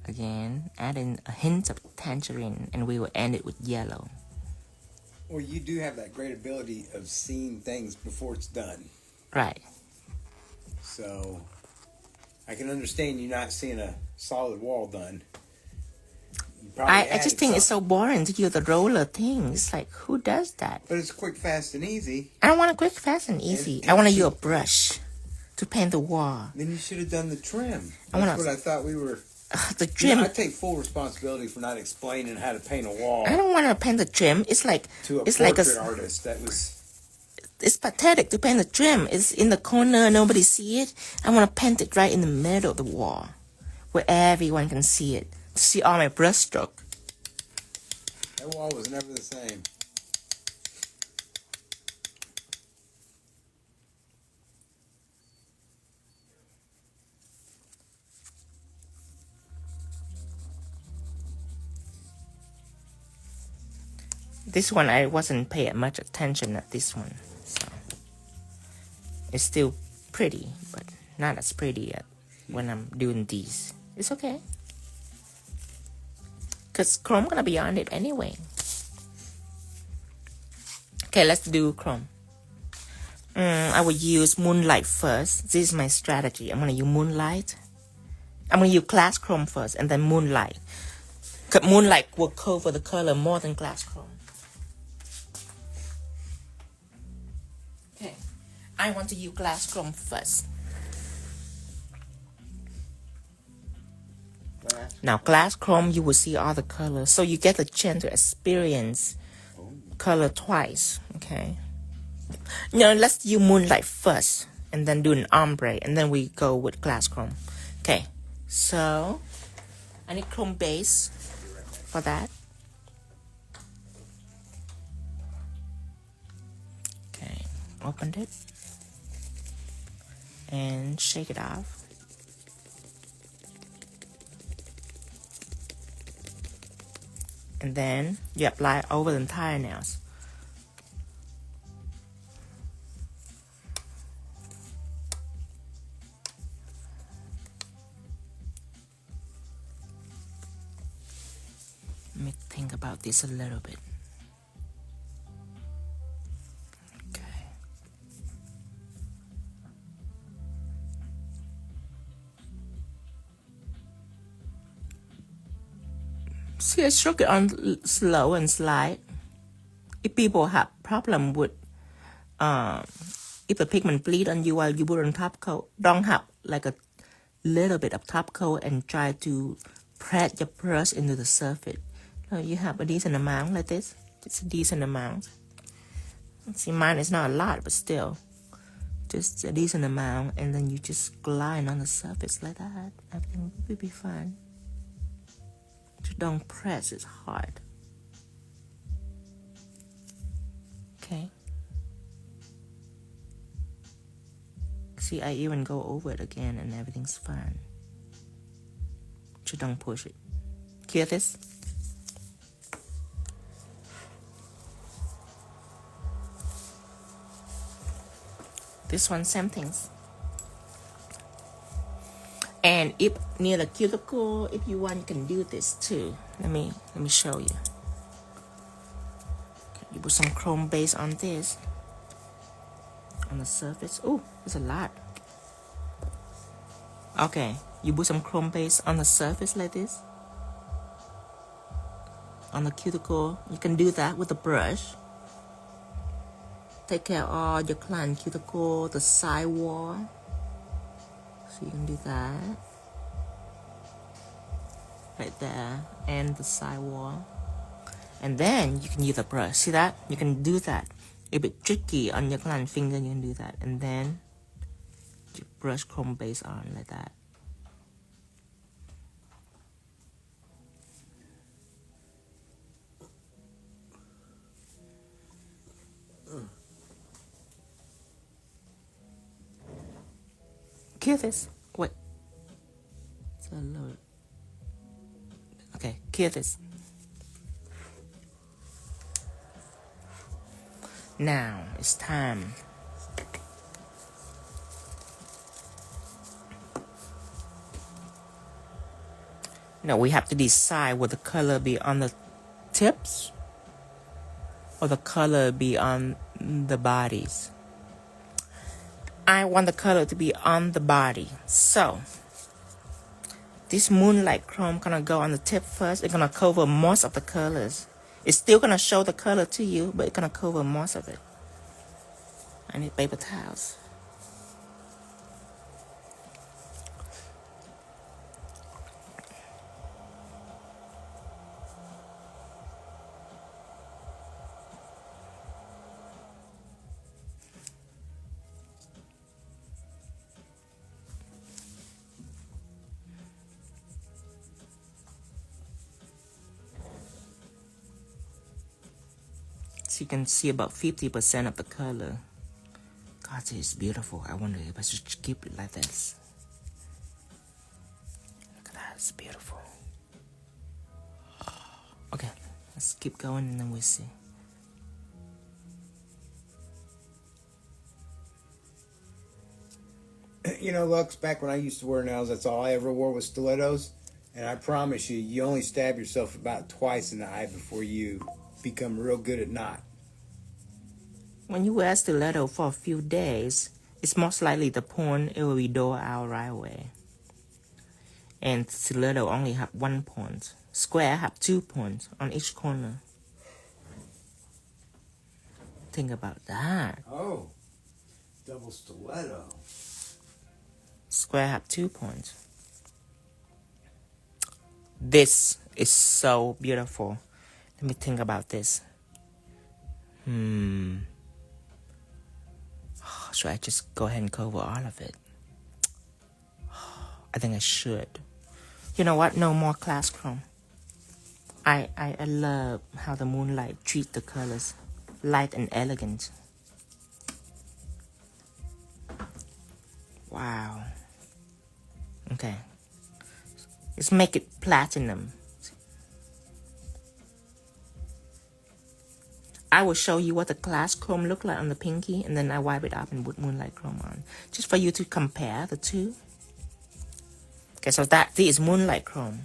again add in a hint of tangerine, and we will end it with yellow. Well, you do have that great ability of seeing things before it's done. Right. So I can understand you not seeing a solid wall done. I just think it's so boring to use the roller thing. It's like, who does that? But it's quick, fast, and easy. I don't want a quick, fast, and easy. I want to use a brush to paint the wall. Then you should have done the trim. I wanna- That's what I thought we were... The trim. I take full responsibility for not explaining how to paint a wall I don't want to paint the trim. It's like to a it's portrait like artist. That was... It's pathetic to paint the trim. It's in the corner, nobody see it. I want to paint it right in the middle of the wall, where everyone can see it. To see all my brush stroke. That wall was never the same. This one I wasn't paying much attention at this one, so it's still pretty, but not as pretty yet when I'm doing these. It's okay, cause chrome gonna be on it anyway. Okay, let's do chrome. I will use Moonlight first. This is my strategy. I'm gonna use Moonlight. I'm gonna use Glass Chrome first, and then Moonlight. Cause Moonlight will cover the color more than Glass Chrome. Okay, I want to use Glass Chrome first. Now, Glass Chrome, you will see all the colors, so you get a chance to experience color twice. Okay. Now, let's use Moonlight first, and then do an ombre, and then we go with Glass Chrome. Okay. So, I need chrome base for that. Okay, opened it and shake it off. And then you apply over the entire nails. Let me think about this a little bit. Okay. See, I stroke it on slow and slide. If people have problem with, if the pigment bleed on you while you put on top coat, don't have like a little bit of top coat and try to press your brush into the surface. You have a decent amount like this. It's a decent amount. See, mine is not a lot, but still, just a decent amount, and then you just glide on the surface like that. Everything will be fine. Just don't press it hard. Okay. See, I even go over it again, and everything's fine. Just don't push it. Hear this? This one, same things. And if near the cuticle, if you want, you can do this too. Let me show you. Okay, you put some chrome base on this, on the surface. Oh, it's a lot. Okay, you put some chrome base on the surface like this, on the cuticle. You can do that with a brush. Take care of all your client cuticle, the side wall. So you can do that. right there and the sidewall. And then you can use a brush. See that? You can do that. A bit tricky on your client finger, you can do that. And then you brush chrome base on like that. Kill this. Wait. So low. Okay, kill this. Now it's time. Now we have to decide will the color be on the tips or the color be on the bodies. I want the color to be on the body. So this Moonlight Chrome gonna go on the tip first. It's gonna cover most of the colors. It's still gonna show the color to you, but it's gonna cover most of it. I need paper towels. So you can see about 50% of the color. God, this is beautiful. I wonder if I should keep it like this. Look at that, it's beautiful. Okay, let's keep going and then we'll see. You know, Lux, back when I used to wear nails, that's all I ever wore was stilettos. And I promise you, you only stab yourself about twice in the eye before you become real good at knot. When you wear stiletto for a few days, it's most likely the point it will be door out right away. And stiletto only have 1 point. Square have 2 points on each corner. Think about that. Oh, double stiletto. Square have 2 points. This is so beautiful. Let me think about this. Should I just go ahead and cover all of it? I think I should. You know what? No more class chrome. I love how the Moonlight treats the colors. Light and elegant. Wow. Okay. Let's make it platinum. I will show you what the class chrome look like on the pinky, and then I wipe it up and put Moonlight Chrome on, just for you to compare the two. Okay, so this is Moonlight Chrome.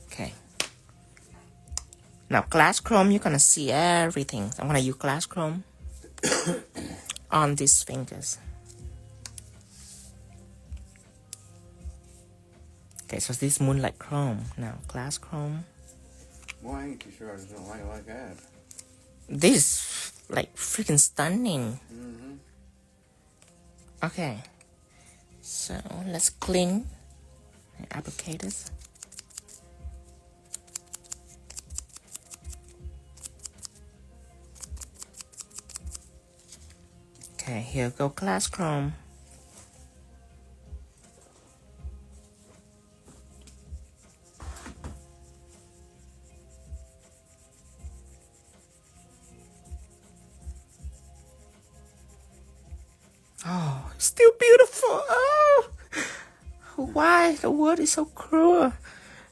Okay. Now class chrome, you're gonna see everything. I'm gonna use class chrome on these fingers. Okay, so this Moonlight Chrome. Now, class chrome. Well, I ain't too sure I just don't like that. This is like freaking stunning. Okay, so let's clean the applicators. Okay, here go class chrome. Oh, it's still beautiful. Oh, why the world is so cruel?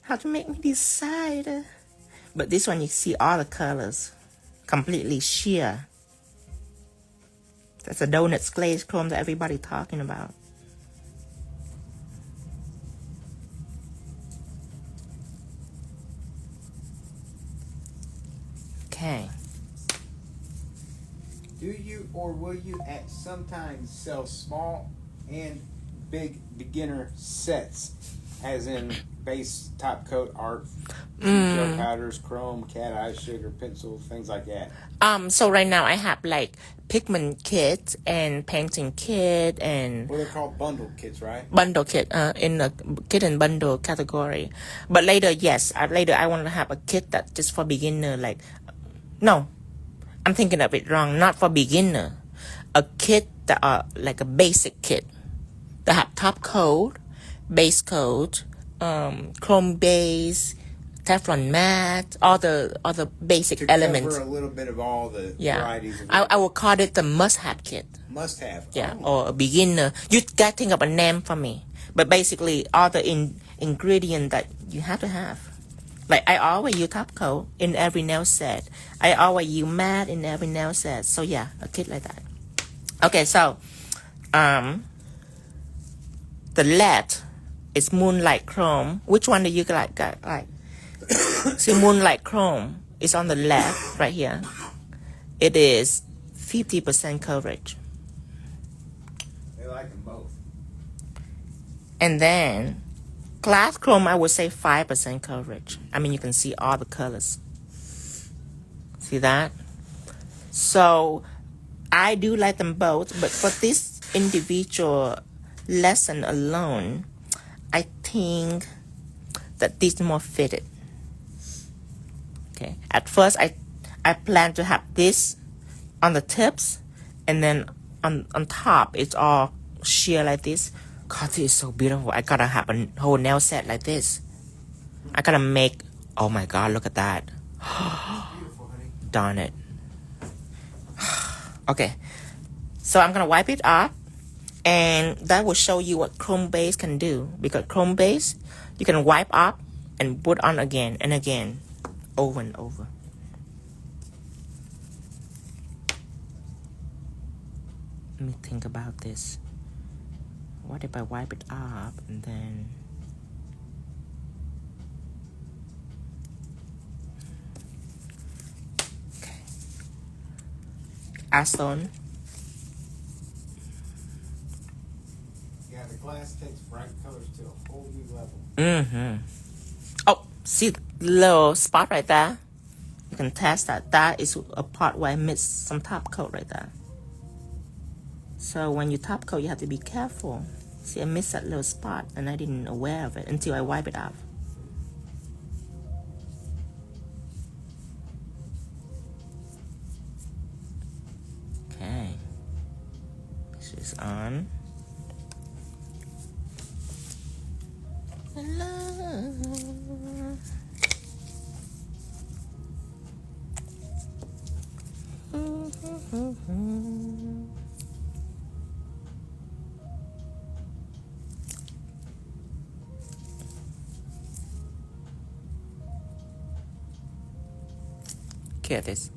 How to make me decide? But this one, you see all the colors, completely sheer. That's a donut glaze chrome that everybody talking about. Okay. Do you or will you at some time sell small and big beginner sets as in base, top coat, art, gel powders, chrome, cat eye, sugar, pencil, things like that. So right now I have like pigment kit and painting kit and Well, they're called bundle kits, right? bundle kit in the kit and bundle category. But later, yes, later I want to have a kit that just for beginner. Like, no, I'm thinking of it wrong. Not for beginner. A kit that like a basic kit that have top coat, base coat, chrome base, Teflon matte, all the basic To elements. cover a little bit of all the varieties. Of I will call it the must-have kit. Must-have. Yeah, or a beginner. You gotta think of a name for me. But basically, all the ingredient that you have to have. Like, I always use top coat in every nail set. I always use matte in every nail set. So, yeah, a kit like that. Okay, so, the lead is Moonlight Chrome. Which one do you like? See, Moonlight Chrome is on the left, right here. It is 50% coverage. They like them both. And then glass chrome, I would say 5% coverage. I mean, you can see all the colors. See that? So I do like them both, but for this individual lesson alone, I think that this is more fitted. Okay. At first, I plan to have this on the tips, and then on top, it's all sheer like this. God, this is so beautiful. I gotta have a whole nail set like this. I gotta make, oh my God, look at that. Beautiful, honey. Darn it. Okay. So I'm gonna wipe it off, and that will show you what chrome base can do. Because chrome base, you can wipe off and put on again and again, over and over. Let me think about this. What if I wipe it off and then... Okay. Acetone. Yeah, the glass takes bright colors to a whole new level. Mm-hmm. Oh, see the little spot right there? You can test that. That is a part where I missed some top coat right there. So when you top coat, you have to be careful. See, I missed that little spot and I didn't aware of it until I wipe it off. Okay. This is on. Look at this.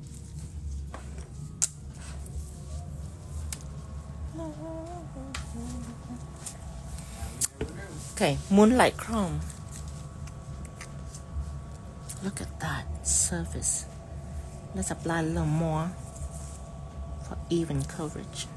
Okay, Moonlight Chrome. Look at that surface. Let's apply a little more for even coverage.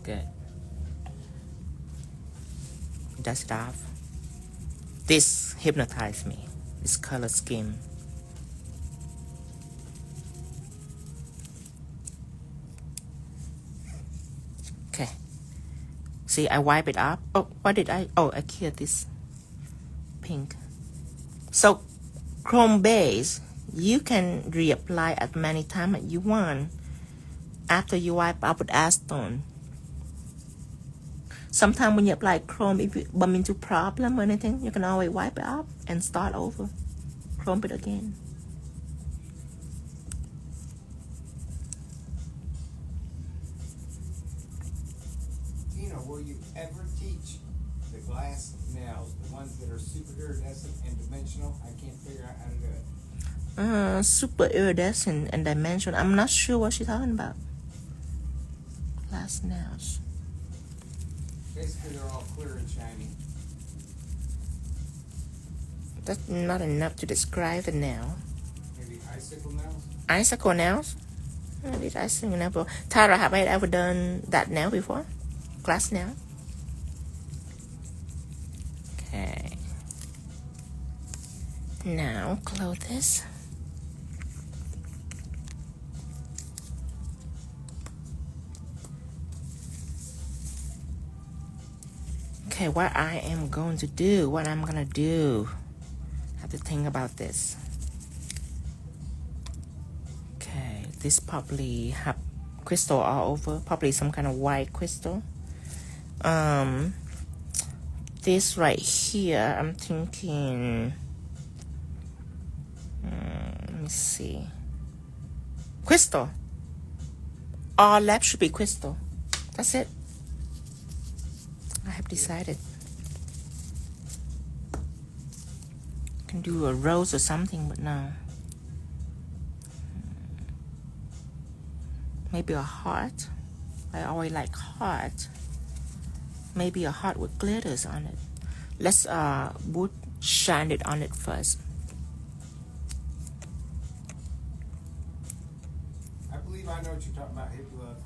Good. Dust it off. This hypnotized me. This color scheme. Okay. See, I wipe it up. Oh, what did I? Oh, I killed this pink. So, chrome base, you can reapply as many times as you want after you wipe up with acetone. Sometimes when you apply chrome, if you bump into problem or anything, you can always wipe it up and start over. Chrome it again. Tina, will you ever teach the glass nails. The ones that are super iridescent and dimensional, I can't figure out how to do it. Super iridescent and dimensional. I'm not sure what she's talking about. Glass nails. Basically, they're all clear and shiny. That's not enough to describe the nail. Maybe icicle nails? Icicle nails? These icicle nails. Tara, have I ever done that nail before? Glass nail? Okay. Now, close this. Okay, what I am going to do, what I'm gonna do. I have to think about this. Okay, this probably have crystal all over, probably some kind of white crystal. This right here, I'm thinking, let me see. Crystal. All lab should be crystal. That's it. I have decided. I can do a rose or something, but no. Maybe a heart. I always like heart. Maybe a heart with glitters on it. Let's shine it on it first. I believe I know what you're talking about, hippie love.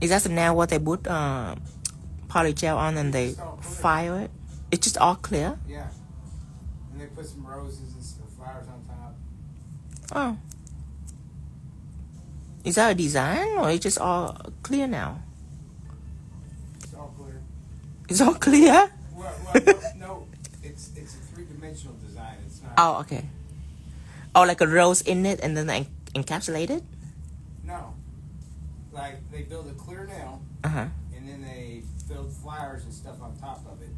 Is that the nail what they put polygel on and they fire it? It's just all clear? Yeah. And they put some roses and some flowers on top. Oh. Is that a design or it's just all clear now? It's all clear. It's all clear? Well, no, it's a three-dimensional design. It's not. Oh, okay. Oh, like a rose in it and then encapsulate it? No. Like, they build a clear nail. Uh-huh. And then they build flowers and stuff on top of it.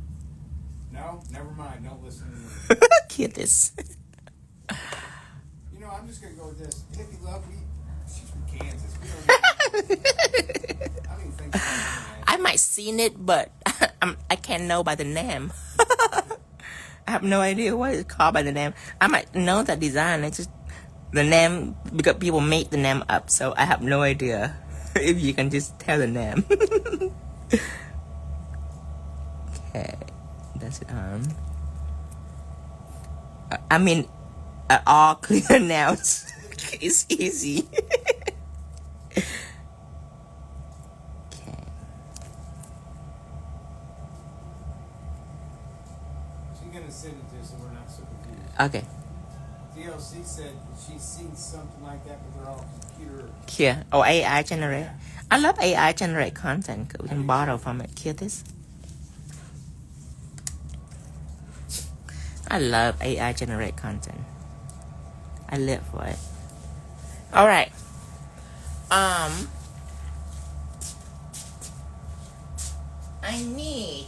No? Never mind. Don't listen to me. Cute this. You know, I'm just going to go with this. Hippie love, she's from Kansas. We don't even, I don't even think she's I might seen it, but I can't know by the name. I have no idea what it's called by the name. I might know that design. It's just the name, because people make the name up, so I have no idea if you can just tell the name. Okay, that's it on. I mean, all clear nails. It's easy. Okay. She's going to send it to us so we're not so confused. Okay. DLC said she's seen something like that, but they're all computer. Here. Oh, AI generate. I love AI generate content. We can borrow from it. Hear this? I love AI generate content. I live for it. All right. I need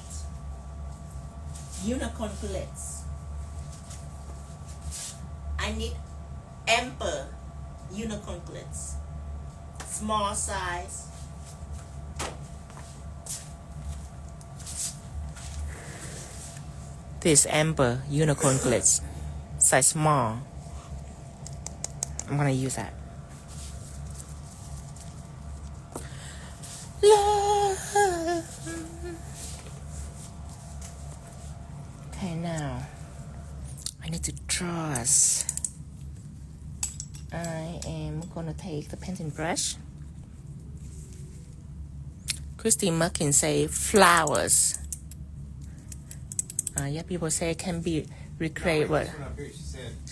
unicorn glitz. I need amber unicorn glitz. Small size. This amber unicorn glitz. Size small. I'm gonna use that. Okay, now I need to draw. I am gonna take the painting brush. Christy Muckin say flowers. Yeah, people say it can be recreated. What?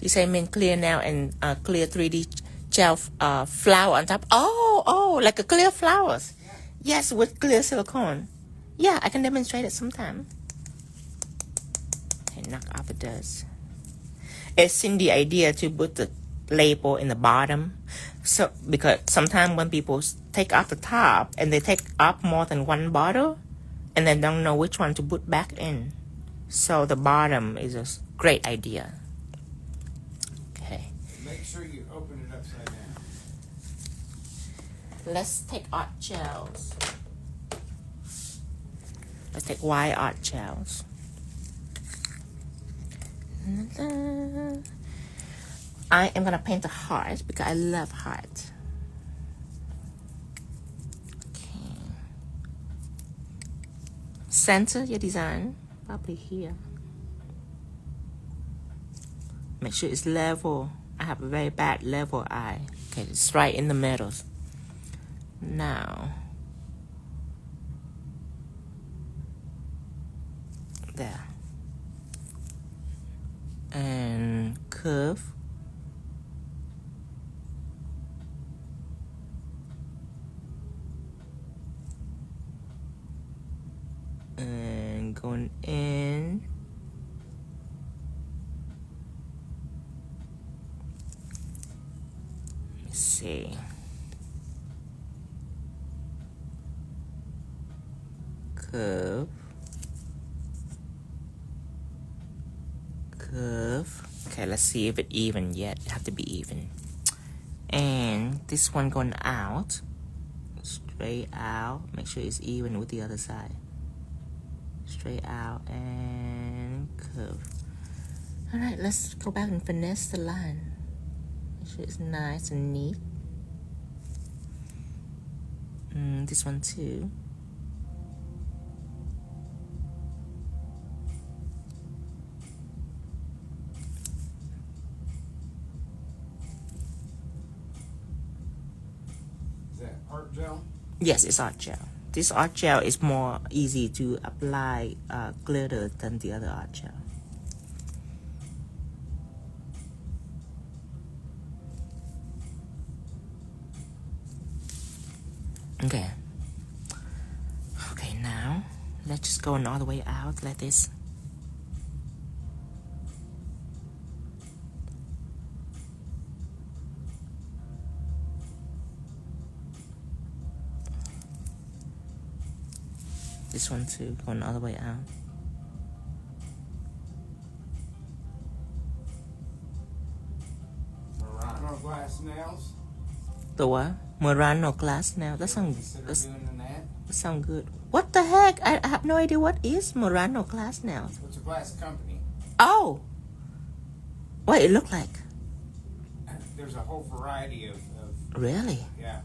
She say mean clear now and clear 3D gel flower on top. Oh, like a clear flowers. Yeah. Yes, with clear silicone. Yeah, I can demonstrate it sometime. Okay, knock off the dust. It's Cindy's idea to put the label in the bottom. So, because sometimes when people take off the top and they take off more than one bottle and they don't know which one to put back in. So the bottom is a great idea. Okay. Make sure you open it upside down. Let's take art gels. Let's take white art gels. I am gonna paint a heart because I love heart. Okay. Center your design, probably here. Make sure it's level. I have a very bad level eye. Okay, it's right in the middle. Now, there. And curve. And going in. Let's see. Curve. Curve. Okay, let's see if it's even yet. It have to be even. And this one going out. Straight out. Make sure it's even with the other side. Straight out and curve. Alright, let's go back and finesse the line. Make sure it's nice and neat. This one too. Is that art gel? Yes, it's art gel. This art gel is more easy to apply glitter than the other art gel. Okay. Okay, now let's just go all the way out like this. This one too, going all the way out. Murano glass nails. The what? Murano glass nail. That sounds Consider doing that. that sound good. What the heck? I have no idea what is Murano glass nails. It's a glass company. Oh, what it look like? There's a whole variety of Really? yeah.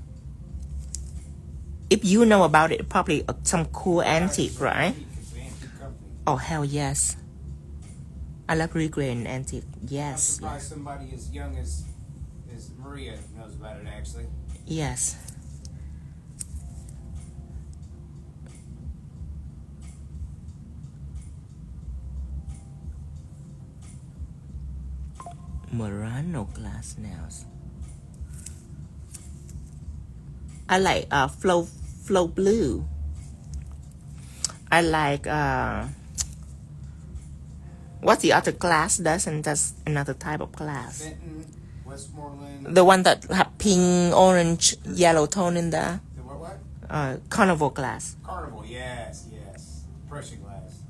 If you know about it, probably some cool antique, right? It's an antique company. Oh hell yes! I love regrain antique. I'm Yes, surprised somebody as young as Maria knows about it actually. yes. Murano glass nails. I like flow blue. I like what's the other glass does, and that's another type of glass. Benton, Westmoreland. The one that have pink, orange, yellow tone in the The what? carnival glass. Carnival, yes. Pressure glass.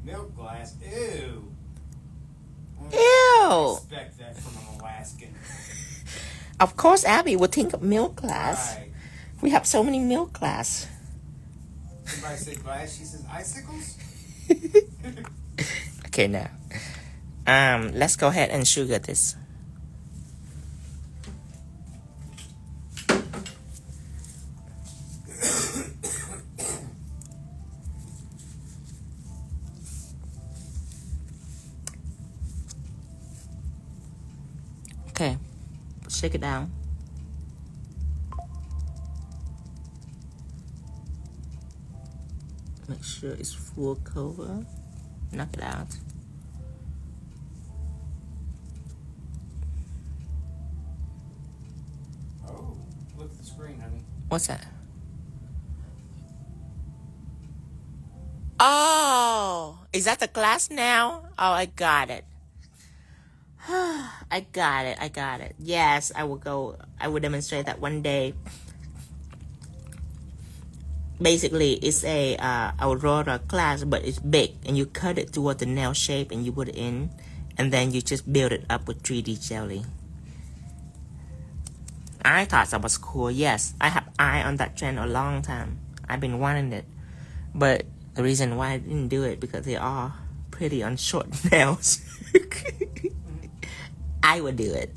Milk glass, ew. Ew! Expect that from an Alaskan. Of course, Abby would think of milk glass. Right. We have so many milk glass. Somebody said glass, she says icicles? Okay, now, let's go ahead and sugar this. Okay, shake it down. Make sure it's full cover. Knock it out. Oh, look at the screen, honey. What's that? Oh, is that the glass now? Oh, I got it. I got it. Yes, I will demonstrate that one day. Basically, it's a Aurora glass, but it's big, and you cut it toward the nail shape, and you put it in, and then you just build it up with 3D jelly. I thought that was cool. Yes, I have eye on that trend a long time. I've been wanting it. But the reason why I didn't do it because they are pretty on short nails. I would do it.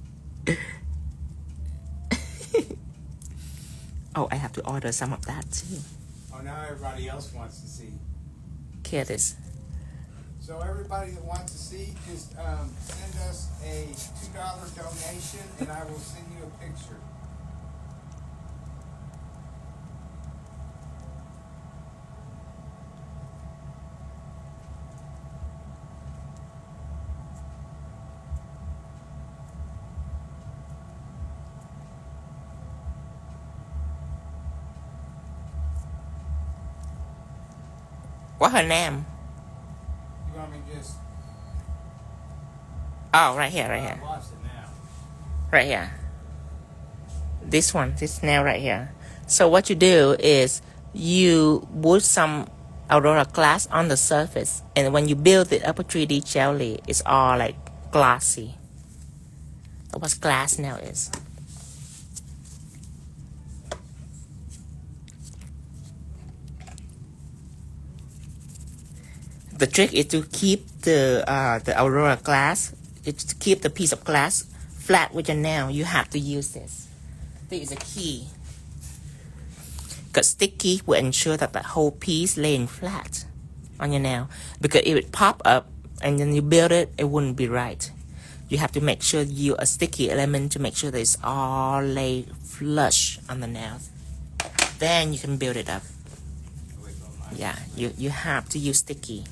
Oh, I have to order some of that too. Oh, now everybody else wants to see. Here it is. So everybody that wants to see, just send us a $2 donation, and I will send you a picture. What her name? You want me to just... Oh, right here, right here. I lost it now. Right here. This one, this nail right here. So what you do is you put some Aurora glass on the surface, and when you build it up a 3D jelly, it's all like glossy. That's what glass nail is. The trick is to keep the Aurora glass. It's to keep the piece of glass flat with your nail. You have to use this. This is a key. Because sticky will ensure that the whole piece laying flat on your nail. Because if it pop up and then you build it, it wouldn't be right. You have to make sure you a sticky element to make sure that it's all laid flush on the nails. Then you can build it up. Yeah, you have to use sticky.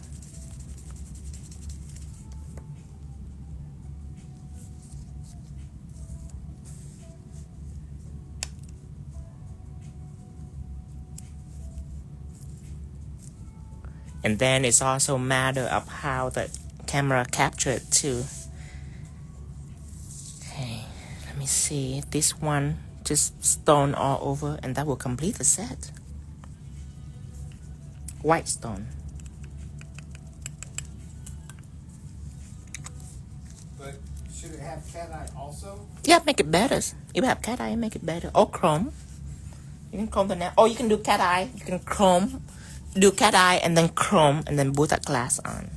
And then it's also a matter of how the camera captured too. Okay, let me see. This one just stone all over, and that will complete the set. White stone. But should it have cat eye also? Yeah, make it better. If you have cat eye, make it better. Or chrome. You can chrome the nail. Or you can do cat eye. You can chrome. Do cat eye and then chrome and then put that glass on.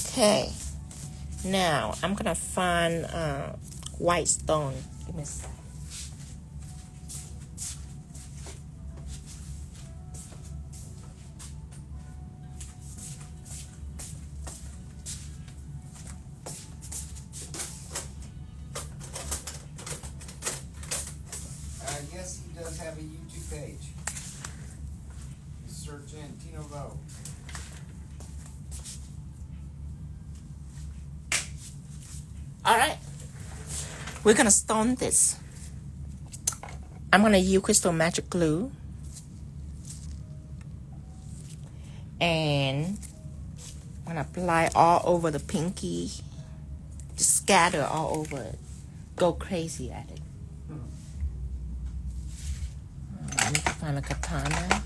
Okay. Now I'm gonna find white stone. Give me a sec. I guess he does have a YouTube page. Just search in Tino Vo. Alright. We're gonna stone this. I'm gonna use crystal magic glue. And I'm gonna apply all over the pinky. Just scatter all over it. Go crazy at it. I need to find a katana.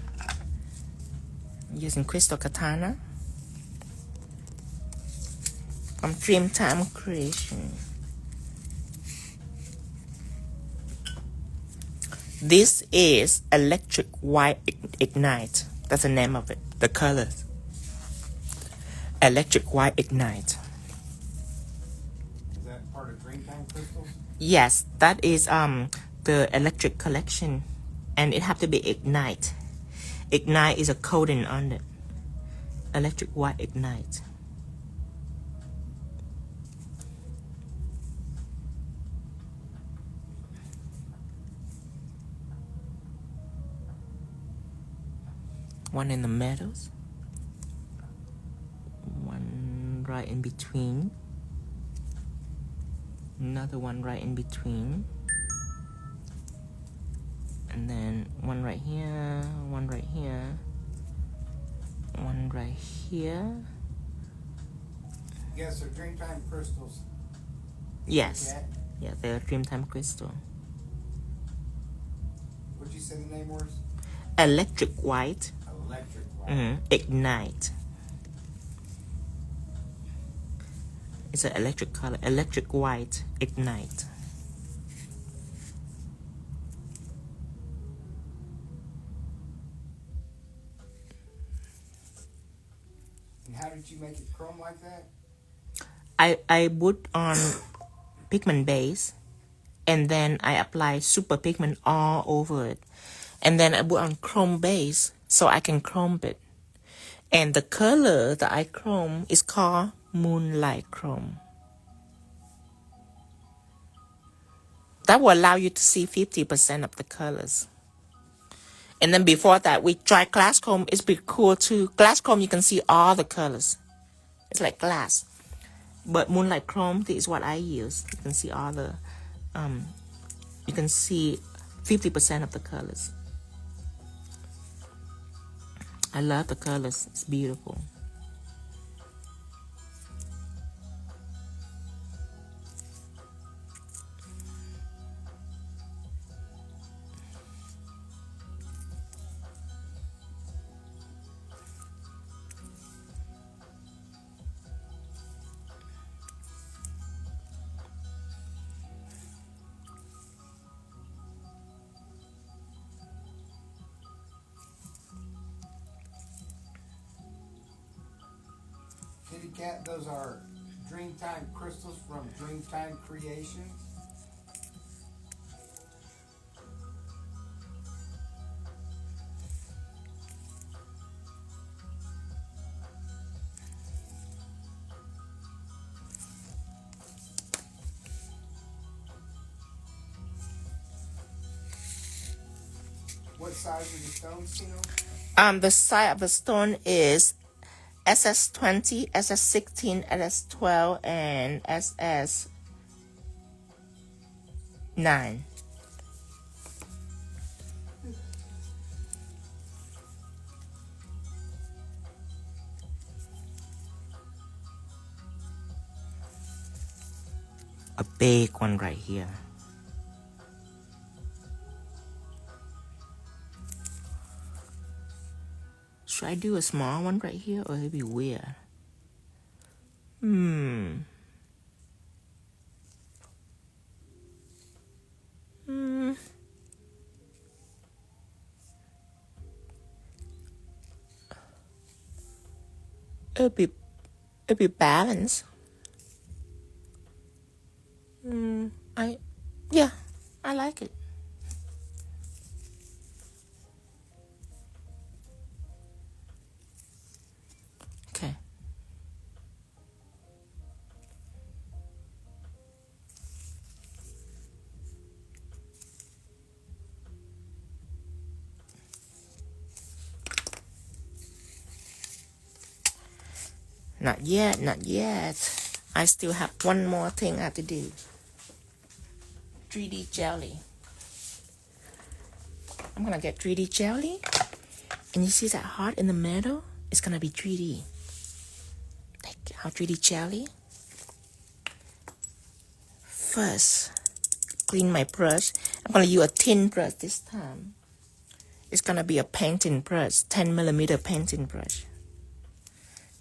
I'm using crystal katana from Dreamtime Creation. This is Electric White Ignite. That's the name of it. The colors. Electric White Ignite. Is that part of Dreamtime crystals? Yes, that is the electric collection. And it have to be Ignite. Ignite is a coating on it. Electric White Ignite. One in the metals. One right in between. Another one right in between. And then one right here, one right here, one right here. Yes, so Dreamtime crystals. Yes. Yeah. Yeah, they're Dreamtime crystal. What'd you say the name was? Electric White. Electric White. Ignite. It's an electric color, electric white ignite. And how did you make it chrome like that? I put on pigment base, and then I apply super pigment all over it, and then I put on chrome base so I can chrome it. And the color that I chrome is called Moonlight Chrome. That will allow you to see 50% of the colors. And then before that, we try glass chrome. It's pretty cool too. Glass chrome, you can see all the colors. It's like glass. But Moonlight Chrome, this is what I use. You can see all the, you can see 50% of the colors. I love the colors. It's beautiful. Kitty Cat, those are Dreamtime crystals from Dreamtime Creations. What size are the stones, Tino? The size of the stone is SS20, SS16, SS12, and SS9. A big one right here. Should I do a small one right here, or it'd be weird? It'd be balanced. Yeah, I like it. Okay. Not yet, not yet. I still have one more thing I have to do. 3D jelly. I'm gonna get 3D jelly, and you see that heart in the middle? It's gonna be 3D. Take our 3D jelly. First, clean my brush. I'm gonna use a thin brush this time. It's gonna be a painting brush, 10mm painting brush.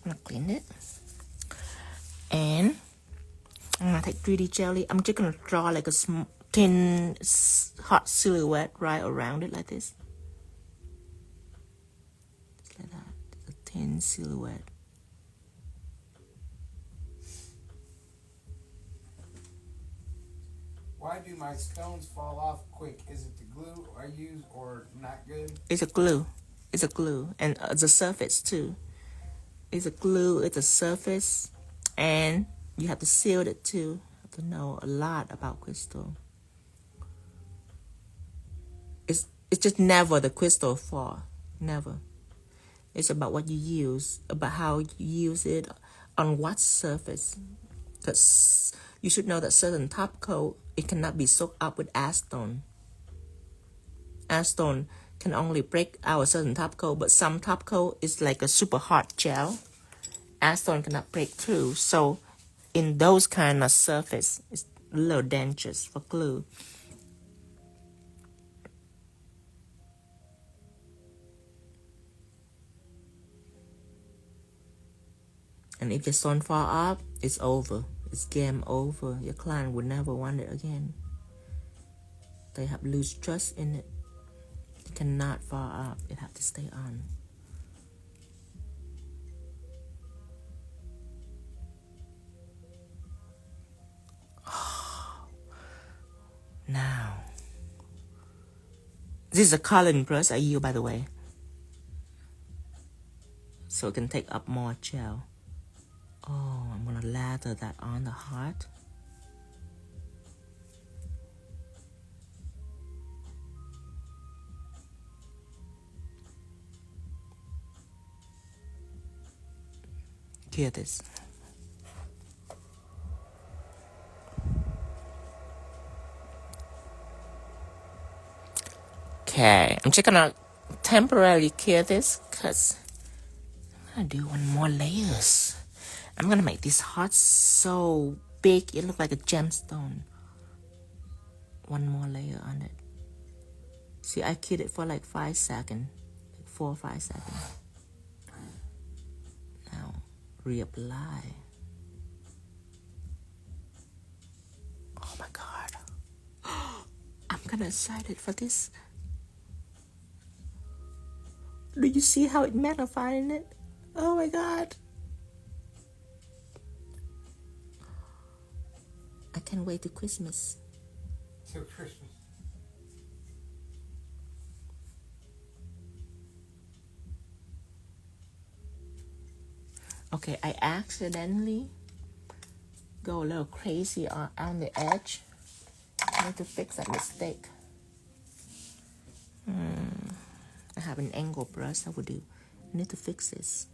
I'm gonna clean it. And I'm gonna take 3D jelly. I'm just gonna draw like a thin hot silhouette right around it like this. Just like that. A thin silhouette. Why do my stones fall off quick? Is it the glue I use or not good? It's a glue. It's a glue. And the surface too. It's a glue, it's a surface. And you have to seal it too. You have to know a lot about crystal. It's just never the crystal fall. Never. It's about what you use, about how you use it, on what surface. Because you should know that certain top coat, it cannot be soaked up with acetone. Acetone can only break out a certain top coat, but some top coat is like a super hot gel. Acetone cannot break through. So in those kind of surface, it's a little dangerous for glue. And if the stone fall off, it's over. it's game over. Your client would never want it again. They have lose trust in it. It cannot fall off. It have to stay on. Now, this is a coloring brush I use, by the way, so it can take up more gel. Oh, I'm gonna lather that on the heart. Hear this. Okay, I'm just gonna temporarily clear this because I'm gonna do one more layers. I'm gonna make this heart so big it looks like a gemstone. One more layer on it. See, I killed it for like 5 seconds, like 4 or 5 seconds. Now reapply. Oh my god, I'm kinda excited for this. Do you see how it magnified in it? Oh my god. I can't wait to Christmas. Till Christmas. Okay, I accidentally go a little crazy on the edge. I need to fix that mistake. I have an angle brush that would do. I need to fix this.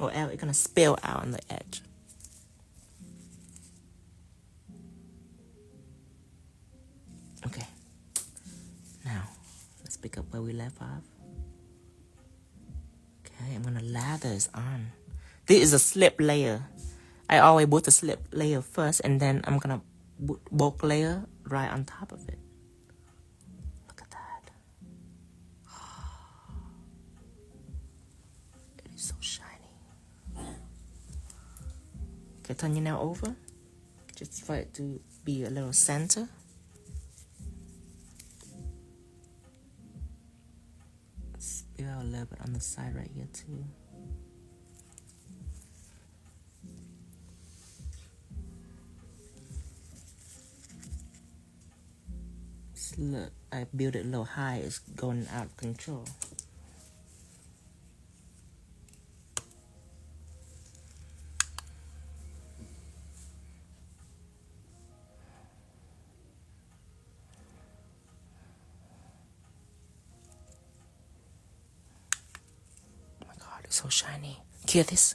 Or else it's gonna spill out on the edge. Okay. Now, let's pick up where we left off. Okay, I'm gonna lather this on. This is a slip layer. I always put the slip layer first, and then I'm gonna put bulk layer right on top of it. Look at that. It is so shiny. Okay, turn your nail over, just for it to be a little center. Spill a little bit on the side right here too. Look, I built it a little high. It's going out of control. Oh my god, it's so shiny. Hear this?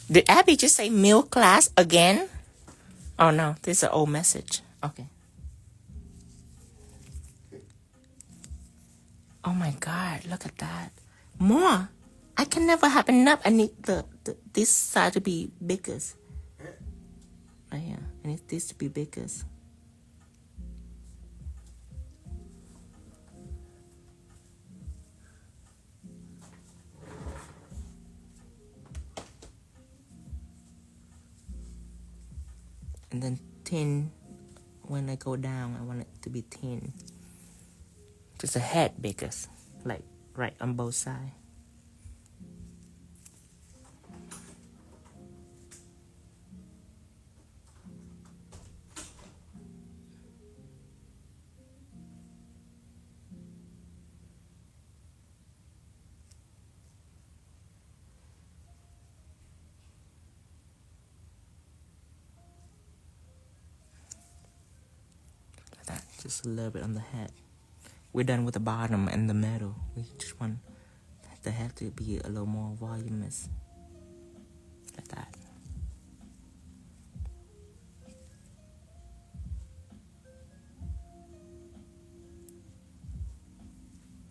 Did Abby just say meal class again? Oh no, this is an old message. Okay. Oh my god, look at that. More. I can never have enough. I need this side to be bigger. Right here. I need this to be bigger. And then thin, when I go down, I want it to be thin. Just a head bigger, like right on both sides. Just a little bit on the head. We're done with the bottom and the middle. We just want the head to be a little more voluminous. Like that.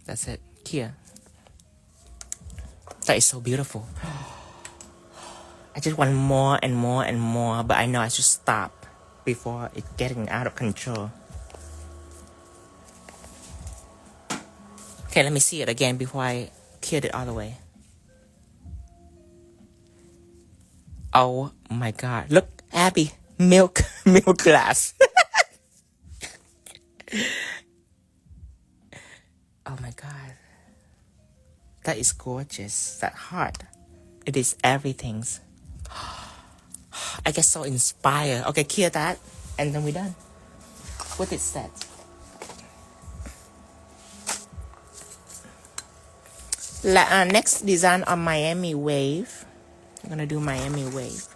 That's it. Here. That is so beautiful. I just want more and more and more, but I know I should stop before it's getting out of control. Okay, let me see it again before I killed it all the way. Oh my God. Look, Abby, milk glass. Oh my God. That is gorgeous. That heart. It is everything's. I get so inspired. Okay, kill that. And then we're done. What is that? Next design on Miami Wave. I'm gonna do Miami Wave.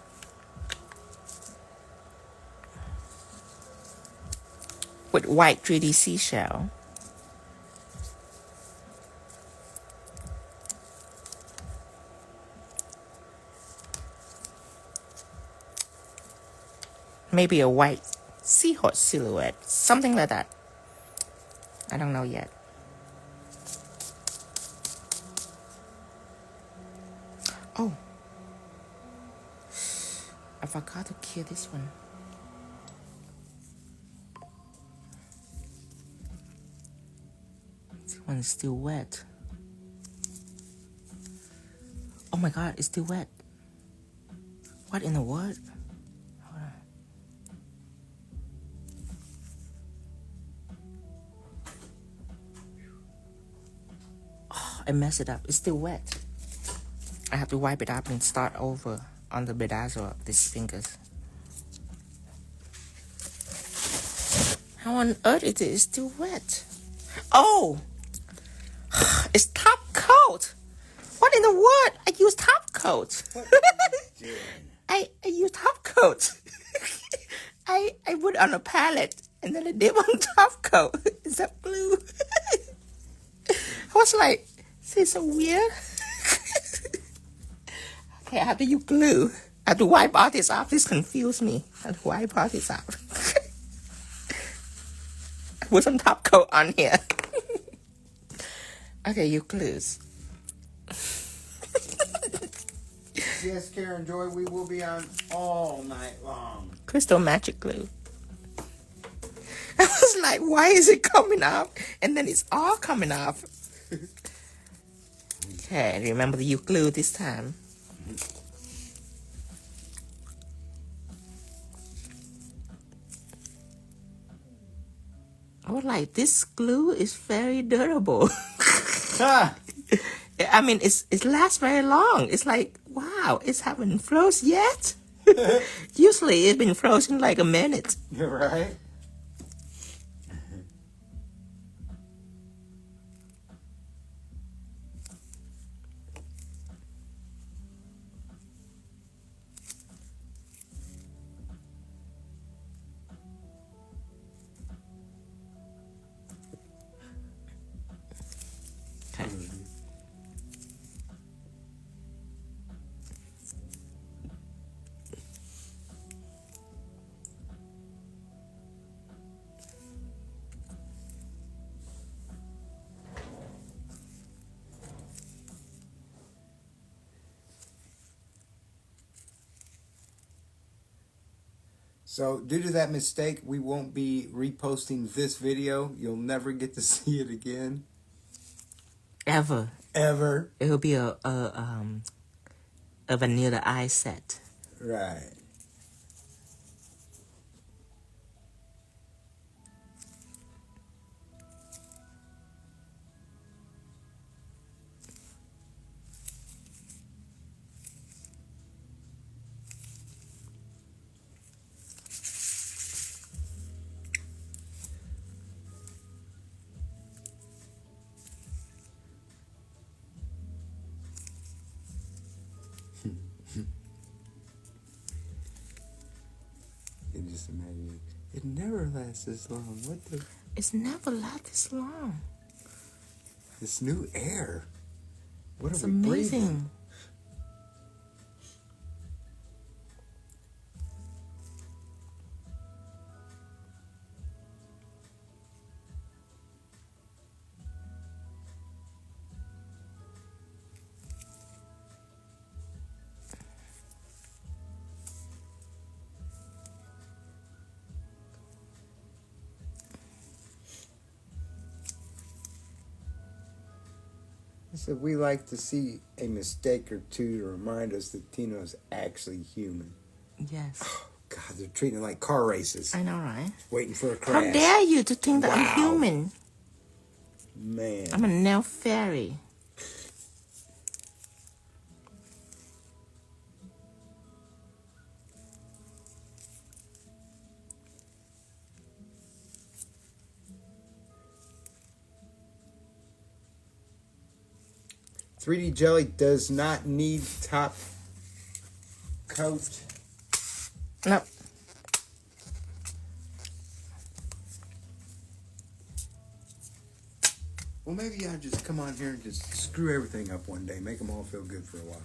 With white 3D seashell. Maybe a white seahorse silhouette. Something like that. I don't know yet. Oh. I forgot to kill this one. This one is still wet. Oh my God, it's still wet. What in the world? Hold on. Oh, I messed it up. It's still wet. I have to wipe it up and start over on the bedazzle of these fingers. How on earth is it? It's still wet. Oh! It's top coat! What in the world? I use top coat. I use top coat. I put on a palette and then I dip on top coat. Is that glue? I was like, this is so weird. Okay, I have to use glue. I have to wipe all this off. This confused me. I have to wipe all this off. Put some top coat on here. Okay, you glues. Yes, Karen Joy, we will be on all night long. Crystal magic glue. I was like, why is it coming off? And then it's all coming off. Okay, remember the glue this time. I was like, this glue is very durable. I mean, it lasts very long. It's like, wow, it haven't frozen yet. Usually it's been frozen like a minute. You're right. So due to that mistake, we won't be reposting this video. You'll never get to see it again. Ever. It'll be a vanilla eye set. Right. You just imagine it never lasts this long. What the? It's never lasted this long. This new air. What It's are we amazing. breathing? So we like to see a mistake or two to remind us that Tino's actually human. Yes. Oh, God, they're treating it like car races. I know, right? Waiting for a crash. How dare you to think that I'm Wow. human? Man. I'm a nail fairy. '3D jelly does not need top coat. No. Well, maybe I'll just come on here and just screw everything up one day. Make them all feel good for a while.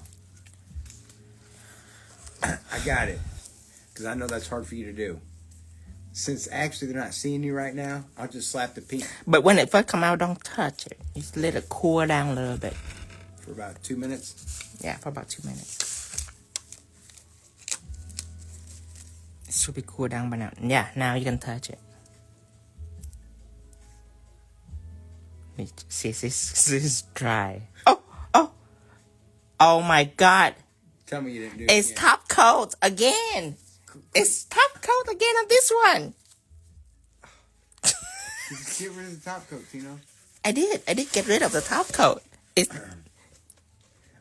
I got it. Because I know that's hard for you to do. Since actually they're not seeing you right now, I'll just slap the pink But when it first come out, don't touch it. Just let it cool down a little bit. for about 2 minutes. Yeah, for about 2 minutes. It should be cool down by now. Yeah, now you can touch it. See, this is dry. Oh my God. Tell me you didn't do it It's again. top coat again. It's top coat again on this one. Just get rid of the top coat, Tino. I did get rid of the top coat.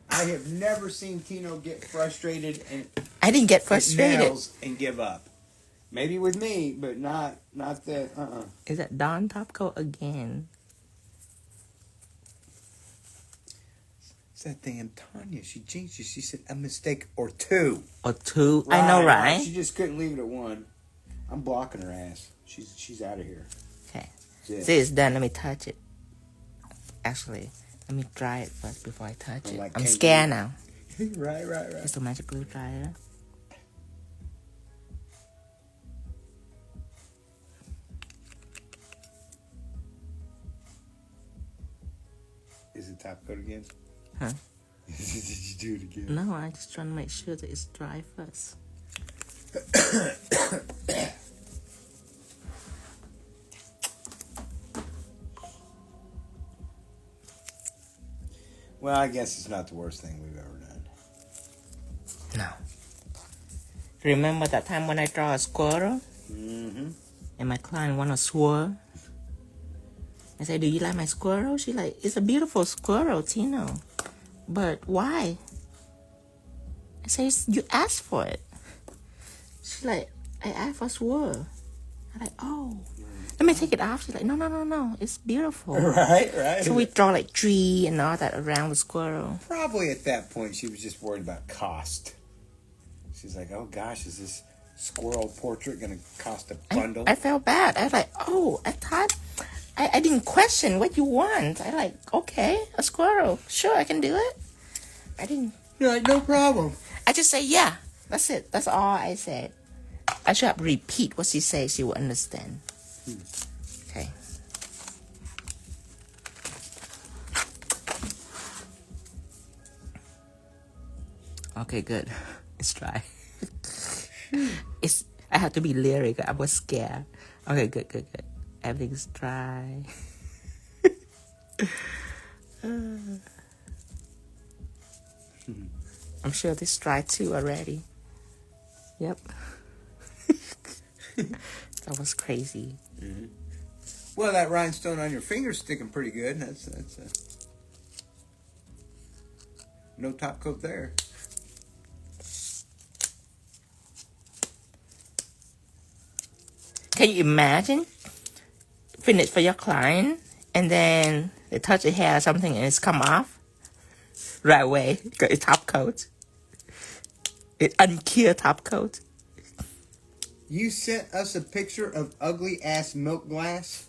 I have never seen Tino get frustrated and I didn't get hit frustrated. nails and give up. Maybe with me, but not the Is that Dawn top coat again? It's that damn Tanya. She jinxed you. She said a mistake or two. Or two? I know, right? She just couldn't leave it at one. I'm blocking her ass. She's out of here. Okay. Yeah. See, it's done. Let me touch it. Actually, let me dry it first before I touch it. like I'm cake. scared now. Right. It's the magic glue dryer. Is it top coat again? Huh? Did you do it again? No, I just trying to make sure that it's dry first. Well, I guess it's not the worst thing we've ever done. No. Remember that time when I draw a squirrel? Mm-hmm. And my client wanna swirl? I said, do you like my squirrel? She like, it's a beautiful squirrel, Tino. But why? I say, you asked for it. She's like, I asked for swirl. I'm like, oh. Let me take it off. She's like, no. It's beautiful. Right. So we draw like tree and all that around the squirrel. Probably at that point she was just worried about cost. She's like, oh gosh, is this squirrel portrait going to cost a bundle? I felt bad. I was like, oh, I thought, I didn't question what you want. I like, okay, a squirrel. Sure, I can do it. I didn't. You're like, no problem. I just say, yeah, that's it. That's all I said. I should repeat what she says. She will understand. Okay. Okay, good. It's dry. I have to be lyric. I was scared. Okay, good. Everything's dry. I'm sure this dry too already. Yep. That was crazy. Mm-hmm. Well, that rhinestone on your finger's sticking pretty good. That's no top coat there. Can you imagine? Finish for your client and then they touch your hair or something and it's come off right away because it's top coat. It's uncured top coat. You sent us a picture of ugly ass milk glass.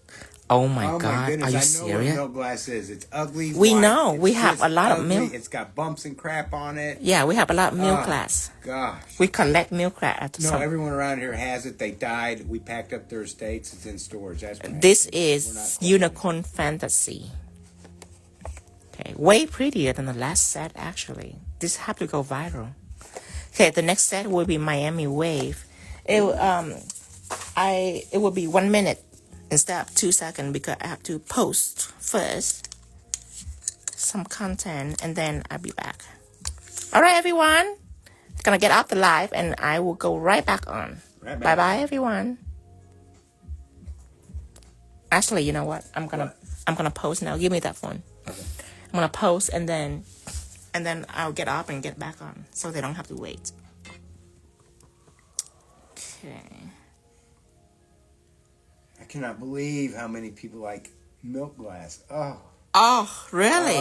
Oh my God, goodness, are you I know serious? what milk glass is. It's ugly. We white. know. It's We have just a lot of ugly. milk. It's got bumps and crap on it. Yeah, we have a lot of milk Oh, glass. Gosh. We collect milk glass at No, some. everyone around here has it. They died. We packed up their estates. It's in storage. That's right. This We're is not Unicorn Fantasy. Okay, way prettier than the last set actually. This have to go viral. Okay, the next set will be Miami Wave. It will be 1 minute instead of 2 seconds because I have to post first. some content, and then I'll be back. All right, everyone. Gonna get off the live, and I will go right back on. Right back. Bye bye, everyone. Actually, you know what? I'm gonna post now. Give me that phone. Okay. I'm gonna post, and then I'll get up and get back on, so they don't have to wait. Okay. I cannot believe how many people like milk glass. Oh. Oh, really?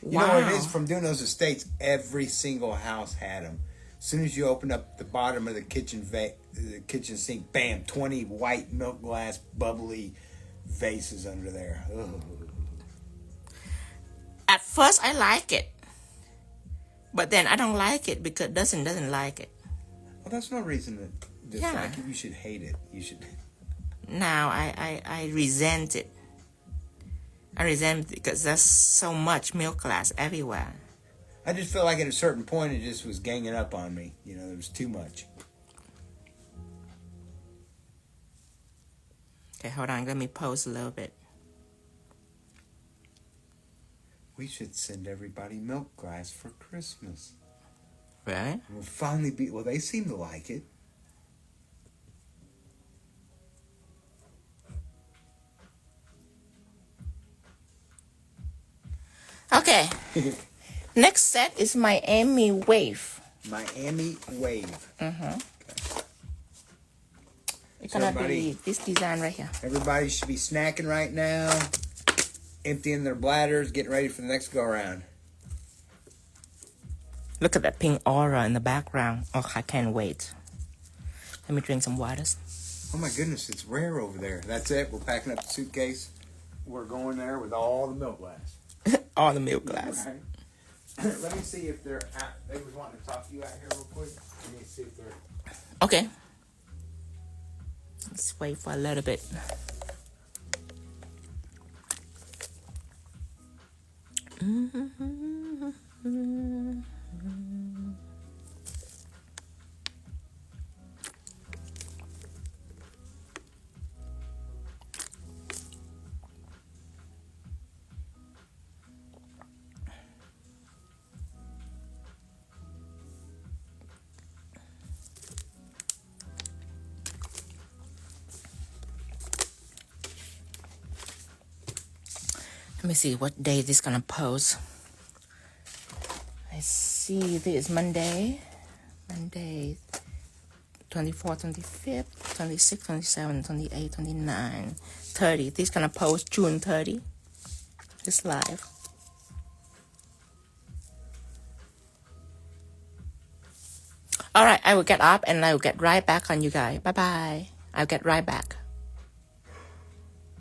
You know what it is? From doing those estates, every single house had them. As soon as you open up the bottom of the kitchen sink, bam, 20 white milk glass bubbly vases under there. Ugh. At first, I like it, but then I don't like it because doesn't like it. Well, that's no reason to dislike it. You should hate it. You should. Now I resent it. I resent it because there's so much milk glass everywhere. I just feel like at a certain point it just was ganging up on me. You know, there was too much. Okay, hold on. Let me pause a little bit. We should send everybody milk glass for Christmas. Really? We'll finally be... Well, they seem to like it. Okay. Next set is Miami Wave. Miami Wave. It's gonna be this design right here. Everybody should be snacking right now, emptying their bladders, getting ready for the next go around. Look at that pink aura in the background. Oh, I can't wait. Let me drink some waters. Oh my goodness, it's rare over there. That's it. We're packing up the suitcase. We're going there with all the milk glass. All the milk glass. Right. Let me see if they're out. They was wanting to talk to you out here real quick. Let me see if they're... Okay. Let's wait for a little bit. Let me see what day this is gonna post. I see this is Monday. 24th, 25th, 26th, 27th, 28th, 29th, 30th. This is gonna post June 30. This live. Alright, I will get up and I will get right back on you guys. Bye bye. I'll get right back.